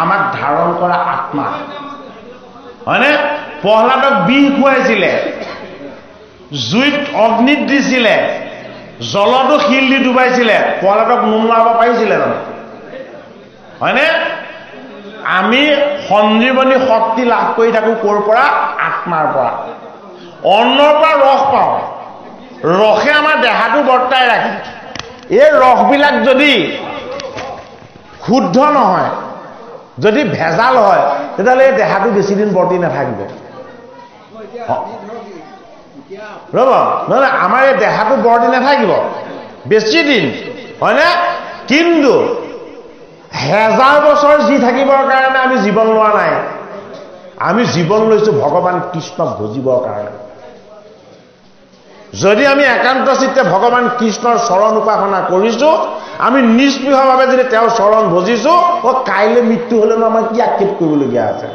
আমাক ধাৰণ কৰা আত্মা হয়নে প্ৰহ্লাদক বিষ খুৱাইছিলে জুইত অগ্নিত দিছিলে জলতো শিল দি ডুবাইছিলে প্ৰহ্লাদক নুমুৱাব পাৰিছিলে জানো হয়নে আমি সঞ্জীৱনী শক্তি লাভ কৰি থাকোঁ ক'ৰ পৰা আত্মাৰ পৰা অন্নৰ পৰা ৰস পাওঁ ৰসে আমাৰ দেহাটো বৰ্তাই ৰাখে এই ৰসবিলাক যদি শুদ্ধ নহয় যদি ভেজাল হয় তেতিয়াহ'লে এই দেহাটো বেছি দিন বৰ্তি নাথাকিব ৰ'ব নহয় আমাৰ এই দেহাটো বৰ্তি নাথাকিব বেছি দিন হয়নে কিন্তু হেজাৰ বছৰ যি থাকিবৰ কাৰণে আমি জীৱন লোৱা নাই আমি জীৱন লৈছোঁ ভগৱান কৃষ্ণক ভজিবৰ কাৰণে যদি আমি একান্ত চিত্তে ভগৱান কৃষ্ণৰ চৰণ উপাসনা কৰিছোঁ আমি নিস্পৃহভাৱে যদি তেওঁৰ চৰণ ভজিছোঁ কাইলৈ মৃত্যু হ'লেনো আমাৰ কি আক্ষেপ কৰিবলগীয়া আছে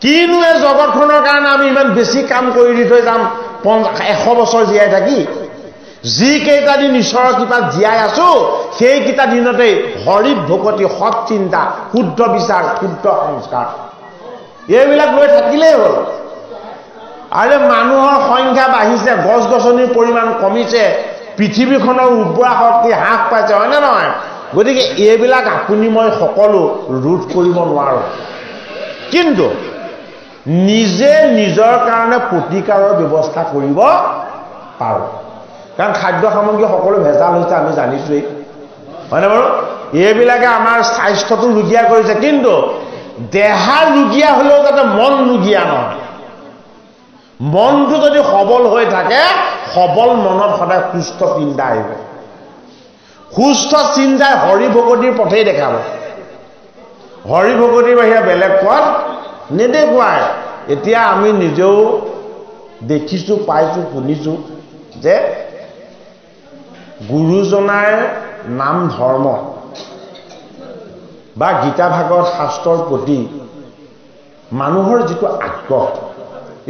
কিনো এই জগতখনৰ কাৰণে আমি ইমান বেছি কাম কৰি দি থৈ যাম 100 বছৰ জীয়াই থাকি যিকেইটা দিন ঈশ্বৰৰ কৃপাত জীয়াই আছো সেইকেইটা দিনতেই হৰিত ভকতি সৎ চিন্তা শুদ্ধ বিচাৰ শুদ্ধ সংস্কাৰ এইবিলাক লৈ থাকিলেই হ'ল আৰু মানুহৰ সংখ্যা বাঢ়িছে গছ গছনিৰ পৰিমাণ কমিছে পৃথিৱীখনৰ উৰ্বৰা শক্তি হ্ৰাস পাইছে হয়নে নহয় গতিকে এইবিলাক আপুনি মই সকলো ৰোধ কৰিব নোৱাৰোঁ কিন্তু নিজে নিজৰ কাৰণে প্ৰতিকাৰৰ ব্যৱস্থা কৰিব পাৰোঁ কাৰণ খাদ্য সামগ্ৰী সকলো ভেজাল হৈছে আমি জানিছোৱেই হয়নে বাৰু এইবিলাকে আমাৰ স্বাস্থ্যটো ৰুগীয়া কৰিছে কিন্তু দেহা ৰুগীয়া হ'লেও যাতে মন ৰুগীয়া নহয় মনটো যদি সবল হৈ থাকে সবল মনত সদায় সুস্থ চিন্তা আহিব সুস্থ চিন্তাই হৰি ভকতিৰ পথেই দেখাব হৰি ভকতিৰ বাহিৰে বেলেগ পথ নেদেখুৱায় এতিয়া আমি নিজেও দেখিছোঁ পাইছোঁ শুনিছোঁ যে গুৰুজনাৰ নাম ধৰ্ম বা গীতা ভাগৱত শাস্ত্ৰৰ প্ৰতি মানুহৰ যিটো আগ্ৰহ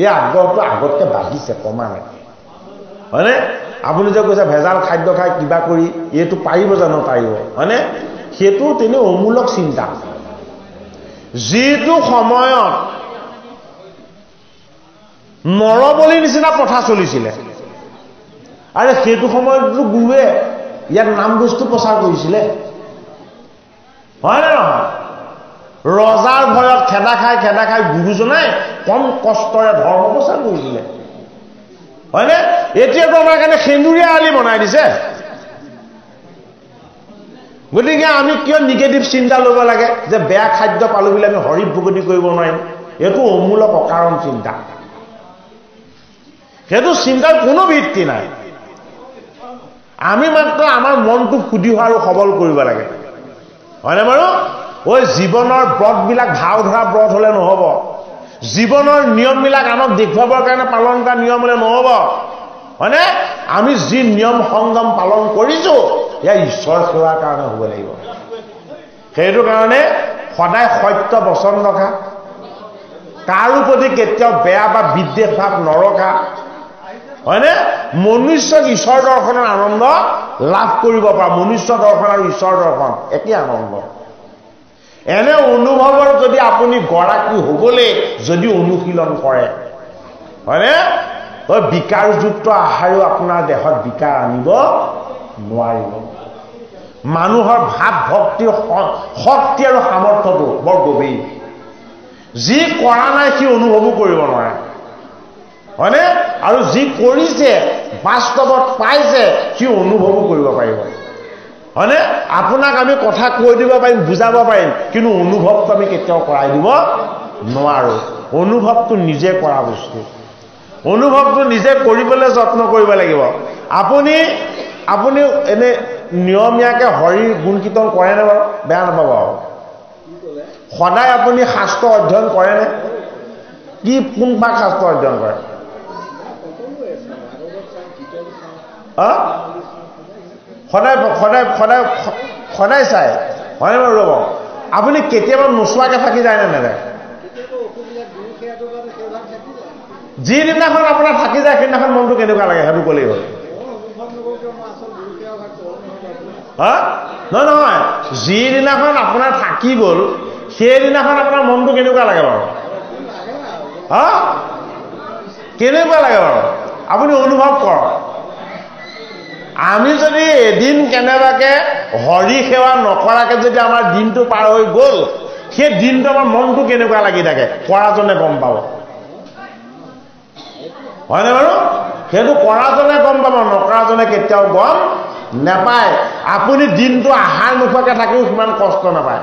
এই আগ্ৰহটো আগতকৈ বাঢ়িছে কমানে হয়নে আপুনি যে কৈছে ভেজাল খাদ্য খাই কিবা কৰি এইটো পাৰিব জানো পাৰিব হয়নে সেইটো তেনে অমূলক চিন্তা যিটো সময়ত নৰবলিৰ নিচিনা প্ৰথা চলিছিলে আৰু সেইটো সময়তো গুৰুৱে ইয়াত নাম বস্তু প্ৰচাৰ কৰিছিলে হয়নে নহয় ৰজাৰ ভয়ত খেদা খাই গুৰুজনাই কম কষ্টৰে ধৰ্ম প্ৰচাৰ কৰিছিলে হয়নে এতিয়াতো আমাৰ কাৰণে সেন্দুৰীয়া আলি বনাই দিছে গতিকে আমি কিয় নিগেটিভ চিন্তা ল'ব লাগে যে বেয়া খাদ্য পালোঁ বুলি আমি হৰি ভকতি কৰিব নোৱাৰিম এইটো অমূলক অকাৰণ চিন্তা সেইটো চিন্তাৰ কোনো ভিত্তি নাই আমি মাত্ৰ আমাৰ মনটো শুদ্ধি হোৱা আৰু সবল কৰিব লাগে হয়নে বাৰু ঐ জীৱনৰ ব্ৰতবিলাক ভাও ধৰা ব্ৰত হলে নহব জীৱনৰ নিয়মবিলাক আনক দেখুৱাবৰ কাৰণে পালন কৰা নিয়ম হলে নহব হয়নে আমি যি নিয়ম সংযম পালন কৰিছো এয়া ঈশ্বৰ সেৱাৰ কাৰণে হ'ব লাগিব সেইটো কাৰণে সদায় সত্য বচন ৰখা কাৰো প্ৰতি কেতিয়াও বেয়া বা বিদ্বেষ ভাৱ নৰখা হয়নে মনুষ্যক ঈশ্বৰ দৰ্শনৰ আনন্দ লাভ কৰিব পৰা মনুষ্য দৰ্শন আৰু ঈশ্বৰ দৰ্শন একে আনন্দ এনে অনুভৱৰ যদি আপুনি গৰাকী হ'বলৈ যদি অনুশীলন কৰে হয়নে বিকাৰযুক্ত আহাৰেও আপোনাৰ দেহত বিকাৰ আনিব নোৱাৰিব মানুহৰ ভাৱ ভক্তিৰ শক্তি আৰু সামৰ্থ্যটো বৰ গভীৰ যি কৰা নাই সি অনুভৱো কৰিব নোৱাৰে হয়নে আৰু যি কৰিছে বাস্তৱত পাইছে সি অনুভৱো কৰিব পাৰিব হয়নে আপোনাক আমি কথা কৈ দিব পাৰিম বুজাব পাৰিম কিন্তু অনুভৱটো আমি কেতিয়াও কৰাই দিব নোৱাৰো অনুভৱটো নিজে কৰা বস্তু অনুভৱটো নিজে কৰিবলৈ যত্ন কৰিব লাগিব আপুনি এনে নিয়মীয়াকে হৰি গুণ কীৰ্তন কৰে নে বাৰু বেয়া নাপাব সদায় আপুনি শাস্ত্ৰ অধ্যয়ন কৰে নে কি কোন ভাগ শাস্ত্ৰ অধ্যয়ন কৰে সদায় চাই হয়নে বাৰু ৰ'ব আপুনি কেতিয়াবা নোচোৱাকে থাকি যায় নে নাযায় যিদিনাখন আপোনাৰ থাকি যায় সেইদিনাখন মনটো কেনেকুৱা লাগে সেইটো ক'লেই হ'ল নহয় যিদিনাখন আপোনাৰ থাকি গ'ল সেইদিনাখন আপোনাৰ মনটো কেনেকুৱা লাগে বাৰু কেনেকুৱা লাগে বাৰু আপুনি অনুভৱ কৰক আমি যদি এদিন কেনেবাকে হৰি সেৱা নকৰাকে যদি আমাৰ দিনটো পাৰ হৈ গ'ল সেই দিনটো আমাৰ মনটো কেনেকুৱা লাগি থাকে কৰাজনে গম পাব হয়নে বাৰু সেইটো কৰাজনে গম পাব নকৰাজনে কেতিয়াও গম নাপায় আপুনি দিনটো আহাৰ নোখোৱাকে থাকিও সিমান কষ্ট নাপায়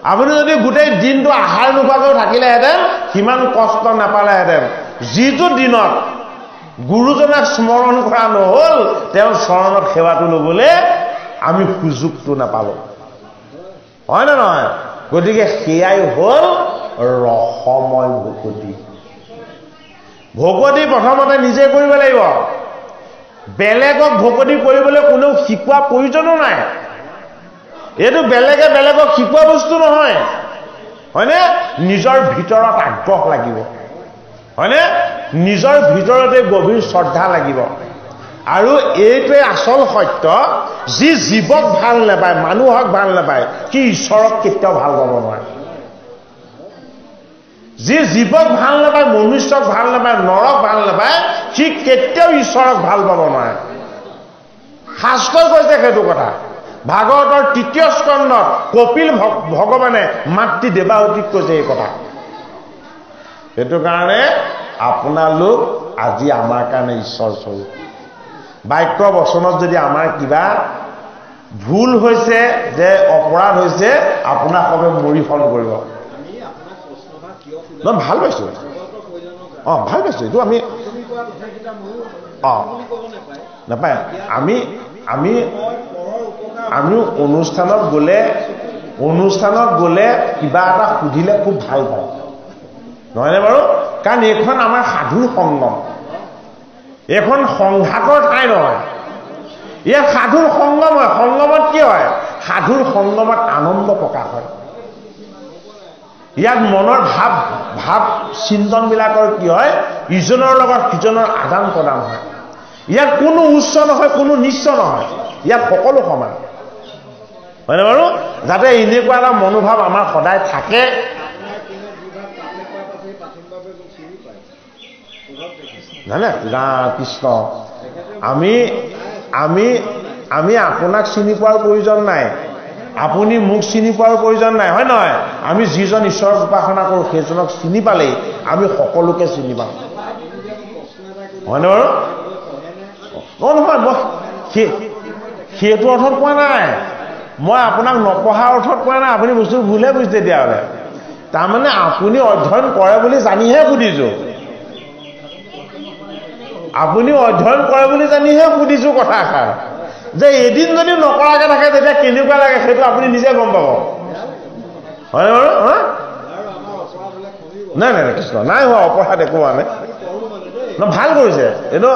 আপুনি যদি গোটেই দিনটো আহাৰ নোখোৱাকেও থাকিলেহেঁতেন সিমান কষ্ট নাপালেহেঁতেন যিটো দিনত গুৰুজনাক স্মৰণ কৰা নহ'ল তেওঁৰ চৰণত সেৱাটো ল'বলৈ আমি সুযোগটো নাপালো হয় নে নহয় গতিকে সেয়াই হ'ল ৰসময় ভকতি প্ৰথমতে নিজে কৰিব লাগিব বেলেগক ভকতি কৰিবলৈ কোনেও শিকোৱা প্ৰয়োজনো নাই এইটো বেলেগে বেলেগক শিকোৱা বস্তু নহয় হয়নে নিজৰ ভিতৰত আগ্ৰহ লাগিব হয়নে নিজৰ ভিতৰতে গভীৰ শ্ৰদ্ধা লাগিব আৰু এইটোৱে আচল সত্য যি জীৱক ভাল নাপায় মানুহক ভাল নাপায় কি ঈশ্বৰক কেতিয়াও ভাল পাব নোৱাৰে যি জীৱক ভাল নাপায় মনুষ্যক ভাল নাপায় নৰক ভাল নাপায় সি কেতিয়াও ঈশ্বৰক ভাল পাব নোৱাৰে শাস্ত্ৰই কৈছে সেইটো কথা ভাগৱতৰ ৩য় স্কন্ধত কপিল ভগৱানে মাতৃ দেৱাহুতিক কৈছে এই কথা সেইটো কাৰণে আপোনালোক আজি আমাৰ কাৰণে ঈশ্বৰ স্বৰূপ বাক্য বচনত যদি আমাৰ কিবা ভুল হৈছে যে অপৰাধ হৈছে আপোনাক সবে মৰিফল কৰিব ভাল পাইছো ভাল পাইছো এইটো আমি নাপায় আমি অনুষ্ঠানত গ'লে কিবা এটা সুধিলে খুব ভাল পাওঁ নহয়নে বাৰু কাৰণ এইখন আমাৰ সাধুৰ সংগম এইখন সংঘাতৰ ঠাই নহয় ইয়াত সাধুৰ সংগম হয় সংগমত কি হয় সাধুৰ সংগমত আনন্দ প্ৰকাশ হয় ইয়াত মনৰ ভাৱ চিন্তনবিলাকৰ কি হয় ইজনৰ লগত সিজনৰ আদান প্ৰদান হয় ইয়াত কোনো উচ্চ নহয় কোনো নিচ্চ নহয় ইয়াত সকলো সমান হয়নে বাৰু যাতে এনেকুৱা এটা মনোভাৱ আমাৰ সদায় থাকে জানে কৃষ্ণ আমি আপোনাক চিনি পোৱাৰ প্ৰয়োজন নাই আপুনি মোক চিনি পোৱাৰ প্ৰয়োজন নাই হয় নহয় আমি যিজন ঈশ্বৰৰ উপাসনা কৰোঁ সেইজনক চিনি পালেই আমি সকলোকে চিনি পাওঁ হয়নে বাৰু নহয় মই সেইটো অৰ্থত কোৱা নাই মই আপোনাক নপঢ়া অৰ্থত কোৱা নাই আপুনি বস্তু ভুলহে বুজিছে তেতিয়াহ'লে তাৰমানে আপুনি অধ্যয়ন কৰে বুলি জানিহে সুধিছোঁ আপুনি অধ্যয়ন কৰে বুলি জানিহে সুধিছোঁ কথাষাৰ যে এদিন যদি নকৰাকৈ থাকে তেতিয়া কেনেকুৱা লাগে সেইটো আপুনি নিজে গম পাব হয় বাৰু নাই নাই কৃষ্ণ নাই হোৱা অপৰাধ একো হোৱা নাই ভাল কৰিছে এইটো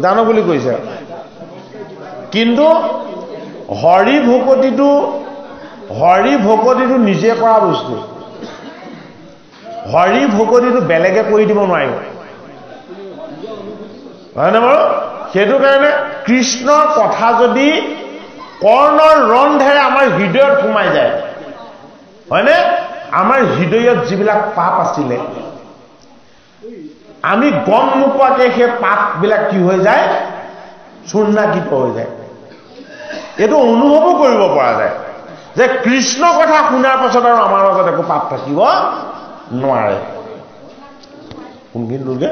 জানো বুলি কৈছে কিন্তু হৰি ভকতিটো নিজে কৰা বস্তু হৰি ভকতিটো বেলেগে কৰি দিব নোৱাৰিব হয়নে বাৰু সেইটো কাৰণে কৃষ্ণৰ কথা যদি কৰ্ণৰ ৰন্ধেৰে আমাৰ হৃদয়ত সোমাই যায় হয়নে আমাৰ হৃদয়ত যিবিলাক পাপ আছিলে আমি গম নোপোৱাকে সেই পাপবিলাক কি হৈ যায় চূৰ্ণাকৃত হৈ যায় এইটো অনুভৱো কৰিব পৰা যায় যে কৃষ্ণ কথা শুনাৰ পাছত আৰু আমাৰ লগত একো পাপ থাকিব নোৱাৰে কোনখিনি দুৰ্গে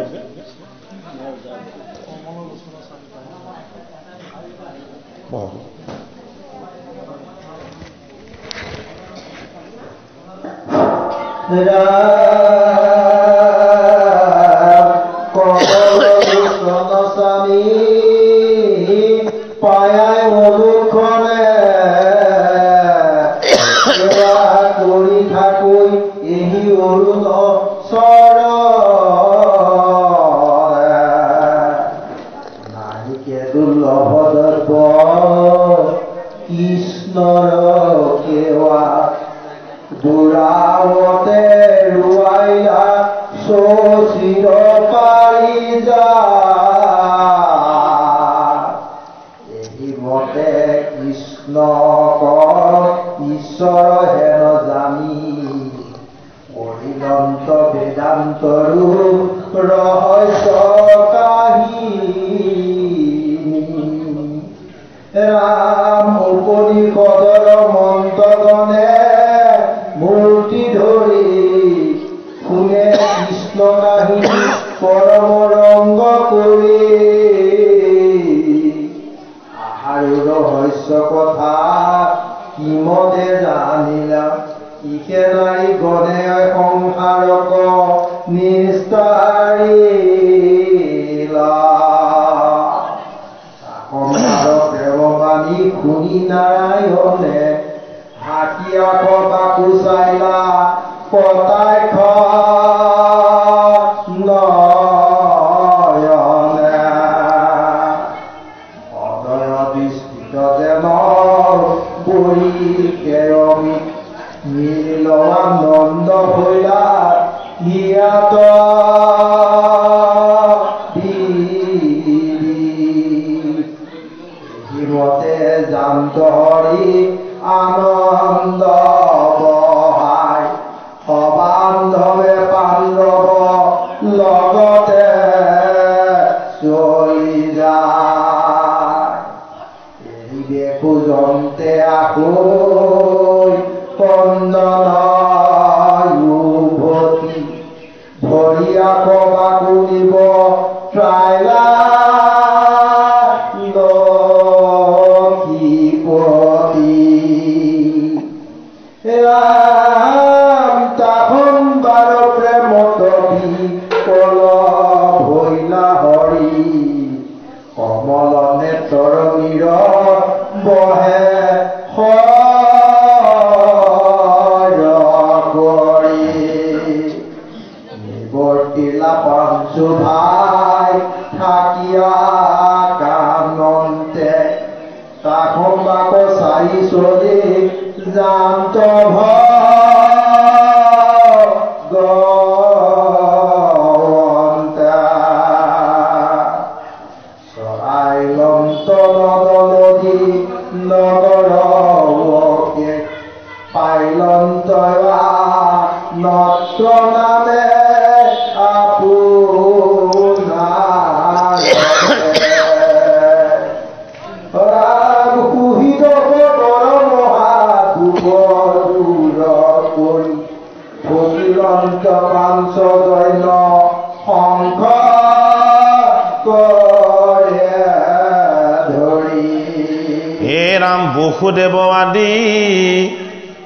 বসুদেৱ আদি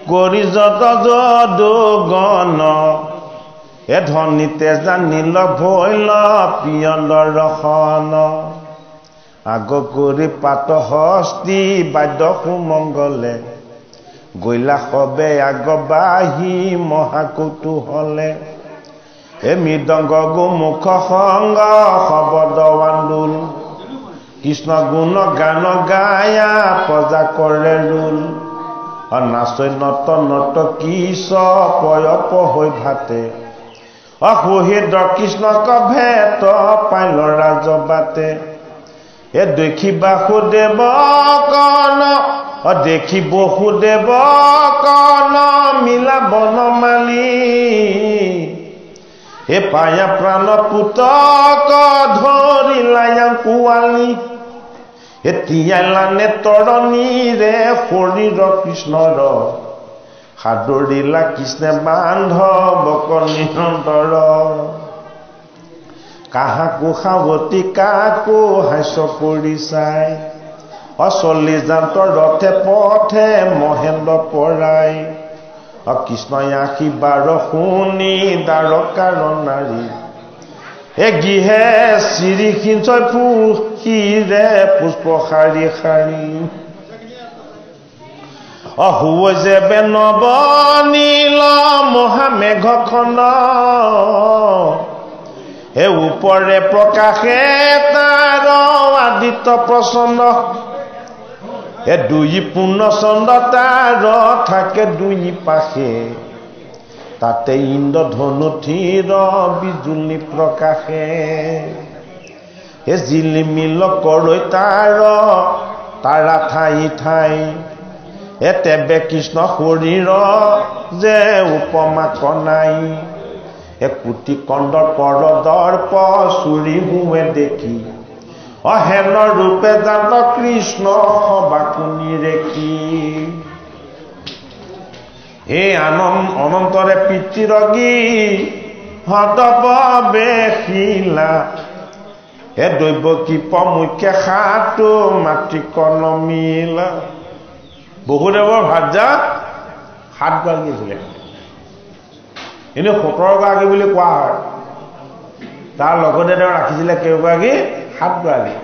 কৰি যত যদু গণ এ ধনীতে জানিল ভৈল পিয়ন ৰসন আগ কৰি পাত হস্তি বাদ্য সুমংগলে গৈলা সবে আগবাহি মহাকুতুহলে এ মৃদংগ গোমুখ সংগ শবদৱান্দোল কৃষ্ণ গুণ গান গায়া প্ৰজা কৰে ৰোল নাচৈ নত নত কিছ পয়প হৈ ভাতে অসুহিত কৃষ্ণক ভেট পাইল ৰাজবাতে এ দেখি বাসুদেৱ কন দেখি বসুদেৱ কন মিলা বনমালী এ পায়া প্ৰাণ পুতক ধৰিলা পোৱালি এতিয়ালানে তৰণীৰে শৰীৰ কৃষ্ণৰ সাদৰিলা কৃষ্ণে বান্ধৱক নিৰন্তৰ কাহাকো সাৱতী কাকো হাস্য কৰি চাই অচল্লিছ জান্তৰ ৰথে পথে মহেন্দ্ৰ পৰাই কৃষ্ণই আশী বাৰ শুনি দ্বাৰকাৰ নাৰী এ গৃহে চিৰি সিঞ্চয় পুহিৰে পুষ্প শাৰী শাৰী অহুৱ যে নৱ নীল মহামেঘখন হে উপৰে প্ৰকাশে তাৰ আদিত্য প্ৰচণ্ড এ দুই পূৰ্ণ চন্দ্ৰ তাৰ থাকে দুই পাশে তাতে ইন্দ্ৰধনু থিৰ বিজুলি প্ৰকাশে এ জিলিমিল কৰৈ তাৰ তাৰা ঠাই ঠাই এ তেবে কৃষ্ণ শৰীৰ যে উপমা কনাই এ কোটি কণ্ডৰ পৰদৰ্প চুৰি হুৱে দেখি অহেন ৰূপে জাত কৃষ্ণ বাকুনি ৰেখি হে অনন্তৰে পিতৃৰগী হতপ বেখিলা হে দৈৱকী প্ৰমুখ্যে সাতো মাতৃক নমিলা বহুদেৱৰ ভাৰ্যা 7 গৰাকী আছিলে এনে 17 গৰাকী বুলি কোৱা হয় তাৰ লগতে তেওঁ ৰাখিছিলে কেইগৰাকী 7 গৰাকী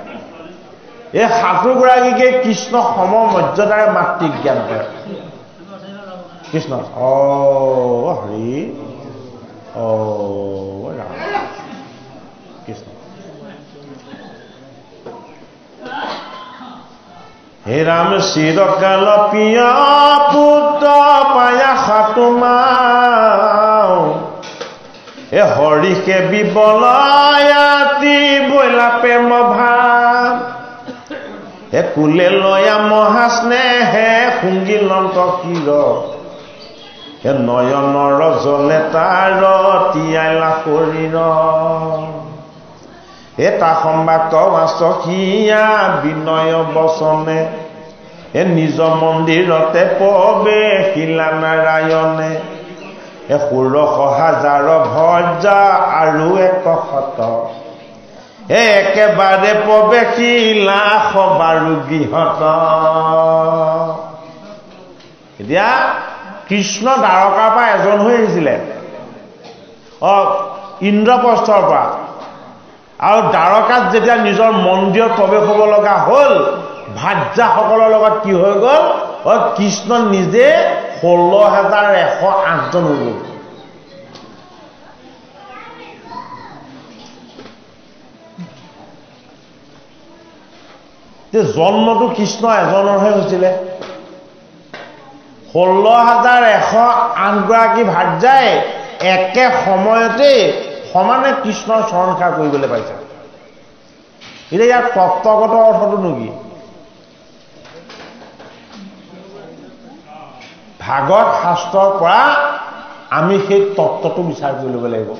এই 7 গৰাকীকে কৃষ্ণ সম মৰ্যাদাৰে মাতৃক জ্ঞান কৰে কৃষ্ণ হৰি ৰাম কৃষ্ণ হে ৰাম চিৰকাল পিয়া পুত্ৰ পায়া খাতুমাও এ হৰিকে বিবলয়াতি বৈলা প্ৰেম ভাৱ এ কুলে লয়া মহাস্নেহে শুংগিলন্ত কিৰ এ নয়নৰ জলে তাৰ তিয়াইলা শৰীৰ এটা সম্বাক আচকীয়া বিনয় বচনে এ নিজ মন্দিৰতে প্ৰৱেশিলা নাৰায়ণে এ 16,000 ভজা আৰু 100 এ একেবাৰে প্ৰৱেশিলা সবাৰো গৃহত এতিয়া কৃষ্ণ দ্বাৰকাৰ পৰা এজন হৈ আহিছিলে ইন্দ্ৰপ্ৰস্থৰ পৰা আৰু দ্বাৰকাত যেতিয়া নিজৰ মন্দিৰত প্ৰৱেশ হ'ব লগা হ'ল ভাৰ্যাসকলৰ লগত কি হৈ গ'ল কৃষ্ণ নিজে 16,108 জন হৈ গ'ল জন্মটো কৃষ্ণ এজনৰহে হৈছিলে 16,108 গৰাকী ভাৰ্যাই একে সময়তে সমানে কৃষ্ণৰ চৰণ সেৱা কৰিবলৈ পাইছে এতিয়া ইয়াৰ তত্ত্বগত অৰ্থটো নেকি ভাগৱত শাস্ত্ৰৰ পৰা আমি সেই তত্ত্বটো বিচাৰ কৰি ল'ব লাগিব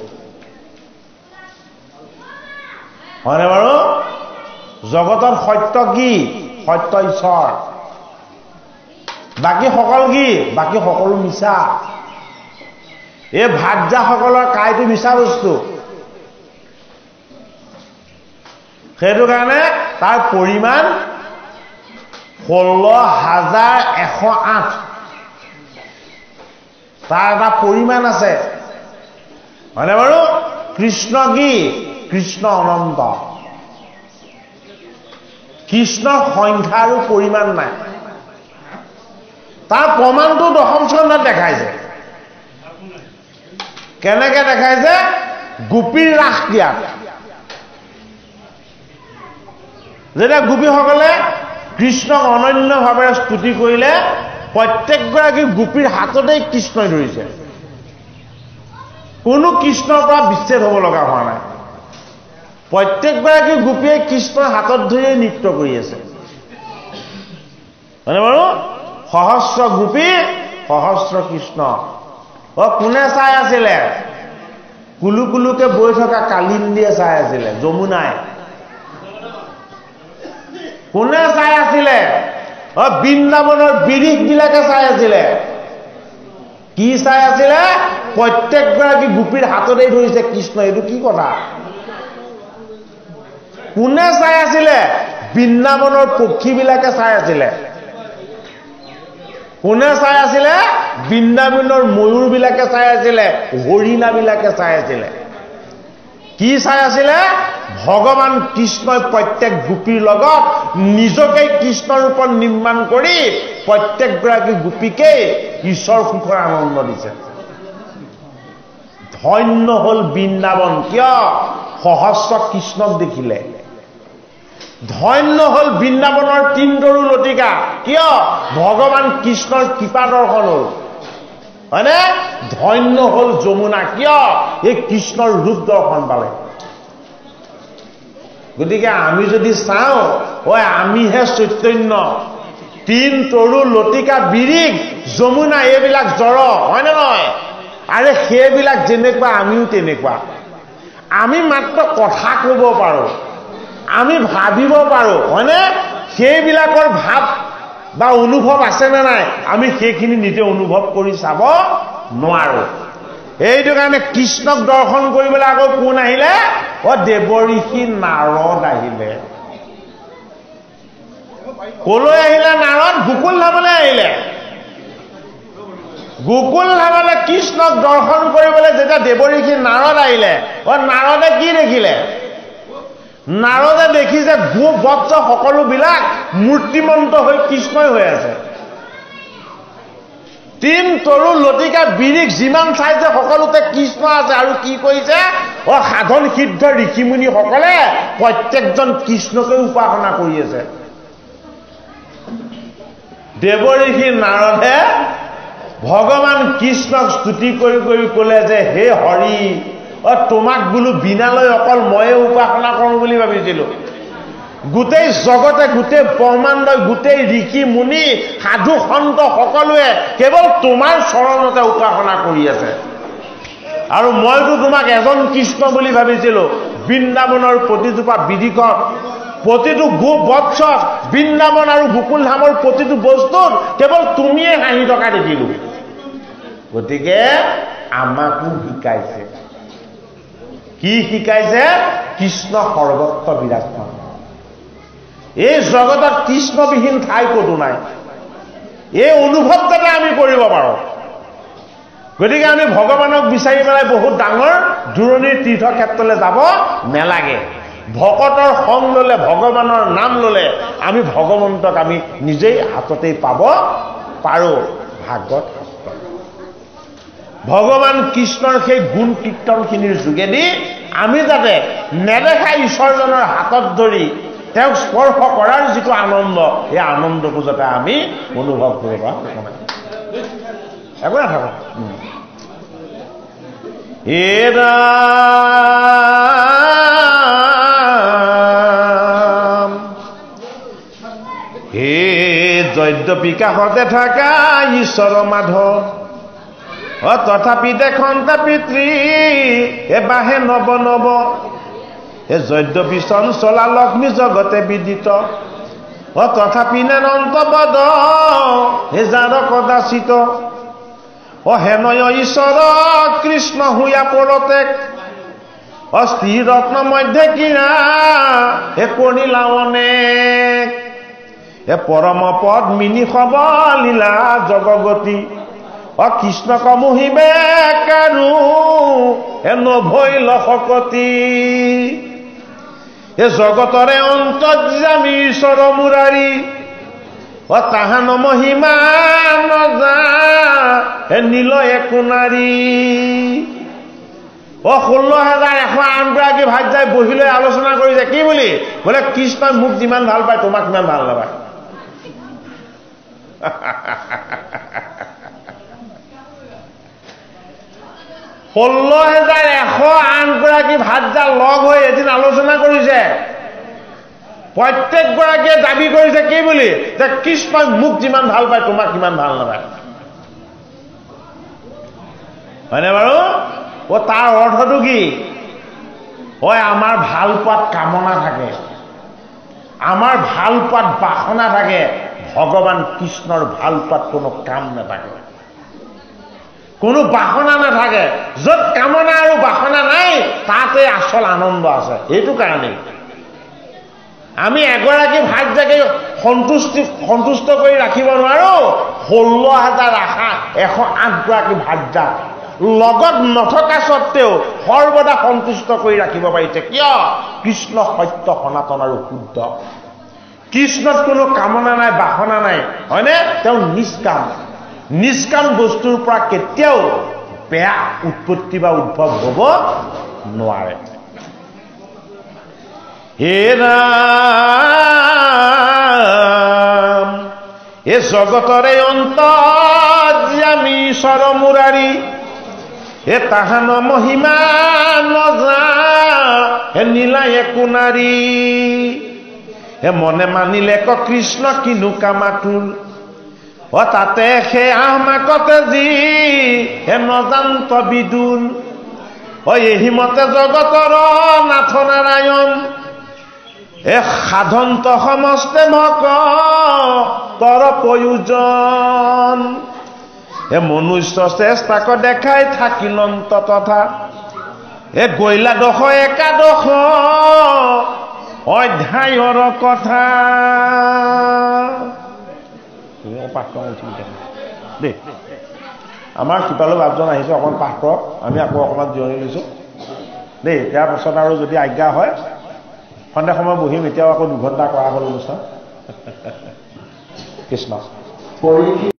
হয়নে বাৰু জগতত সত্য কি সত্য ঈশ্বৰ বাকী সকল কি বাকী সকলো মিছা এই ভাৰ্যাসকলৰ কাইটো মিছা বস্তু সেইটো কাৰণে তাৰ পৰিমাণ 16,108 তাৰ এটা পৰিমাণ আছে হয়নে বাৰু? কৃষ্ণ কি? কৃষ্ণ অনন্ত। কৃষ্ণৰ সংখ্যা আৰু পৰিমাণ নাই। তাৰ প্ৰমাণটো দশম স্কন্ধত দেখাইছে। কেনেকে দেখাইছে? গোপীৰ ৰাস ক্ৰিয়াত। যেতিয়া গোপীসকলে কৃষ্ণক অনন্যভাৱে স্তুতি কৰিলে, প্ৰত্যেকগৰাকী গোপীৰ হাততেই কৃষ্ণই ধৰিছে। কোনো কৃষ্ণৰ পৰা বিচ্ছেদ হ'ব লগা হোৱা নাই। প্ৰত্যেকগৰাকী গোপীয়ে কৃষ্ণৰ হাতত ধৰিয়ে নৃত্য কৰি আছে। হয়নে বাৰু? সহস্ৰ গোপী সহস্ৰ কৃষ্ণ। কোনে চাই আছিলে? কুলু কুলুকে বৈ থকা কালিন্দীয়ে চাই আছিলে, যমুনাই। কোনে চাই আছিলে? বৃন্দাবনৰ বিৰিখবিলাকে চাই আছিলে। কি চাই আছিলে? প্ৰত্যেকগৰাকী গোপীৰ হাততেই ধৰিছে কৃষ্ণ। এইটো কি কথা? কোনে চাই আছিলে? বৃন্দাবনৰ পক্ষীবিলাকে চাই আছিলে। কোনে চাই আছিলে? বৃন্দাবনৰ ময়ূৰবিলাকে চাই আছিলে, হৰিণাবিলাকে চাই আছিলে। কি চাই আছিলে? ভগৱান কৃষ্ণই প্ৰত্যেক গোপীৰ লগত নিজকে কৃষ্ণ ৰূপত নিৰ্মাণ কৰি প্ৰত্যেকগৰাকী গোপীকেই ঈশ্বৰ সুখৰ আনন্দ দিছে। ধন্য হল বৃন্দাবন। কিয়? সহস্ৰ কৃষ্ণক দেখিলে। ধন্য হল বৃন্দাবনৰ তিনতৰু লতিকা। কিয়? ভগৱান কৃষ্ণৰ কৃপা দৰ্শন হল। হয়নে? ধন্য হল যমুনা। কিয়? এই কৃষ্ণৰ ৰূপ দৰ্শন পালে। গতিকে আমি যদি চাওঁ, আমিহে চৈতন্য। তিন তৰু লতিকা বিৰিখ যমুনা এইবিলাক জড়, হয়নে নহয়? আৰে সেইবিলাক যেনেকুৱা আমিও তেনেকুৱা। আমি মাত্ৰ কথা ক'ব পাৰোঁ, আমি ভাবিব পাৰোঁ, হয়নে? সেইবিলাকৰ ভাৱ বা অনুভৱ আছে নে নাই, আমি সেইখিনি নিজে অনুভৱ কৰি চাব নোৱাৰোঁ। এইটো কাৰণে কৃষ্ণক দৰ্শন কৰিবলৈ আকৌ কোন আহিলে? দেৱঋষি নাৰদ আহিলে। কলৈ আহিলে নাৰদ? গোকুল ধামলৈ আহিলে। গোকুল ধামলৈ কৃষ্ণক দৰ্শন কৰিবলৈ যেতিয়া দেৱঋষি নাৰদ আহিলে, নাৰদে কি দেখিলে? নাৰদে দেখিছে গো বৎস সকলোবিলাক মূৰ্তিমন্ত হৈ কৃষ্ণই হৈ আছে। তিন তৰু লতিকা বিৰিখ যিমান চাইছে সকলোতে কৃষ্ণ আছে। আৰু কি কৰিছে? সাধন সিদ্ধ ঋষিমুনি সকলে প্ৰত্যেকজন কৃষ্ণকে উপাসনা কৰি আছে। দেৱঋষি নাৰদে ভগৱান কৃষ্ণক স্তুতি কৰি কৰি ক'লে যে, হে হৰি, তোমাক বোলো বিনালৈ অকল ময়ে উপাসনা কৰোঁ বুলি ভাবিছিলো। গোটেই জগতে, গোটেই ব্ৰহ্মাণ্ডই, গোটেই ঋষি মুনি সাধু সন্ত সকলোৱে কেৱল তোমাৰ চৰণতে উপাসনা কৰি আছে। আৰু মইতো তোমাক এজন কৃষ্ণ বুলি ভাবিছিলো। বৃন্দাবনৰ প্ৰতিজোপা বিৰিখত, প্ৰতিটো গো বৎসক, বৃন্দাবন আৰু গোকুল ধামৰ প্ৰতিটো বস্তুত কেৱল তুমিয়ে হাঁহি থকা দেখিলো। গতিকে আমাকো শিকাইছে। কি শিকাইছে? কৃষ্ণ সৰ্বত্ৰ বিৰাজমান। এই জগতত কৃষ্ণবিহীন ঠাই ক'তো নাই। এই অনুভৱ যাতে আমি কৰিব পাৰোঁ। গতিকে আমি ভগৱানক বিচাৰি পেলাই বহুত ডাঙৰ দূৰণিৰ তীৰ্থক্ষেত্ৰলৈ যাব নালাগে। ভকতৰ সং ল'লে, ভগৱানৰ নাম ল'লে আমি ভগৱন্তক আমি নিজেই হাততেই পাব পাৰোঁ। ভাগৱত শাস্ত্ৰ ভগৱান কৃষ্ণৰ সেই গুণ কীৰ্তনখিনিৰ যোগেদি আমি যাতে নেদেখা ঈশ্বৰজনৰ হাতত ধৰি তেওঁক স্পৰ্শ কৰাৰ যিটো আনন্দ, এই আনন্দটো যাতে আমি অনুভৱ কৰিব পাৰোঁ। একো নাথাকক। হে যদ্যপি কাষতে থাকা ঈশ্বৰ মাধৱ, তথাপি দেখন্তা পিতৃ এবাহে নব নব। হে যদ্যপি চঞ্চলা লক্ষ্মী জগতে বিদিত, তথাপি নেনন্ত পদ হে যাৰ কদাচিত। হেনয় ঈশ্বৰ কৃষ্ণ হুয়া পৰতেক, অস্থি ৰত্ন মধ্যে কিনা হে কৰিলা অনেক। হে পৰম পদ্মিনী সব লীলা জগগতি, কৃষ্ণক মোহিবে কাৰু নভৈল শকতি জগতৰে অন্তৰ্যামী ঈশ্বৰ মুৰাৰী তাহান মহিমা নজা নীল একো নাৰী 16,108 গৰাকী ভাৰ্যাই বহি লৈ আলোচনা কৰিছে কি বুলি বোলে কৃষ্ণই মোক যিমান ভাল পায় তোমাক ইমান ভাল নাপায় গৰাকী ভাৰ্যা লগ হৈ এদিন আলোচনা কৰিছে প্ৰত্যেক গৰাকীয়ে দাবী কৰিছে কি বুলি যে কৃষ্ণই মোক যিমান ভাল পায় তোমাক ইমান ভাল নাপায় হয়নে বাৰু তাৰ অৰ্থটো কি আমাৰ ভাল পোৱাত কামনা থাকে আমাৰ ভাল পোৱাত বাসনা থাকে ভগৱান কৃষ্ণৰ ভাল পোৱাত কোনো কাম নাথাকে কোনো বাসনা নাথাকে য'ত কামনা আৰু বাসনা নাই তাতে আচল আনন্দ আছে এইটো কাৰণে আমি এগৰাকী ভাৰ্যাকে সন্তুষ্ট কৰি ৰাখিব নোৱাৰো 16,000 আশা 108 গৰাকী ভাৰ্যা লগত নথকা সত্ত্বেও সৰ্বদা সন্তুষ্ট কৰি ৰাখিব পাৰিছে কিয় কৃষ্ণ সত্য সনাতন আৰু শুদ্ধ কৃষ্ণত কোনো কামনা নাই বাসনা নাই হয়নে তেওঁ নিষ্কাম বস্তুৰ পৰা কেতিয়াও বেয়া উৎপত্তি বা উদ্ভৱ হ'ব নোৱাৰে হে ৰাম এ জগতৰে অন্তৰ্যামী ঈশ্বৰ মুৰাৰী এ তাহান মহিমা নজা হে নীলা একো নাৰী হে মনে মানিলে কৃষ্ণ কিনো কামাতুল তাতে সেই আমাকতে যি হে নজান্ত বিদুল এহিমতে জগতৰ নাথ নাৰায়ণ এ সাধন্ত সমস্তে ভক তৰ প্ৰয়োজন এ মনুষ্য চেষ্টাক দেখাই থাকিলন্ত তথা এ গৈলা দশ একাদশ অধ্যায়ৰ কথা পাঠ কৰা উচিত দেই আমাৰ কৃপালু বাপজন আহিছে অকণমান পাঠ কৰক আমি আকৌ অকণমান জিৰণি লৈছোঁ দেই তাৰ পাছত আৰু যদি আজ্ঞা হয় সন্ধিয়া সময় বহিম এতিয়াও আকৌ 2 ঘণ্টা কৰা হ'ল অনুষ্ঠান কৃষ্ণ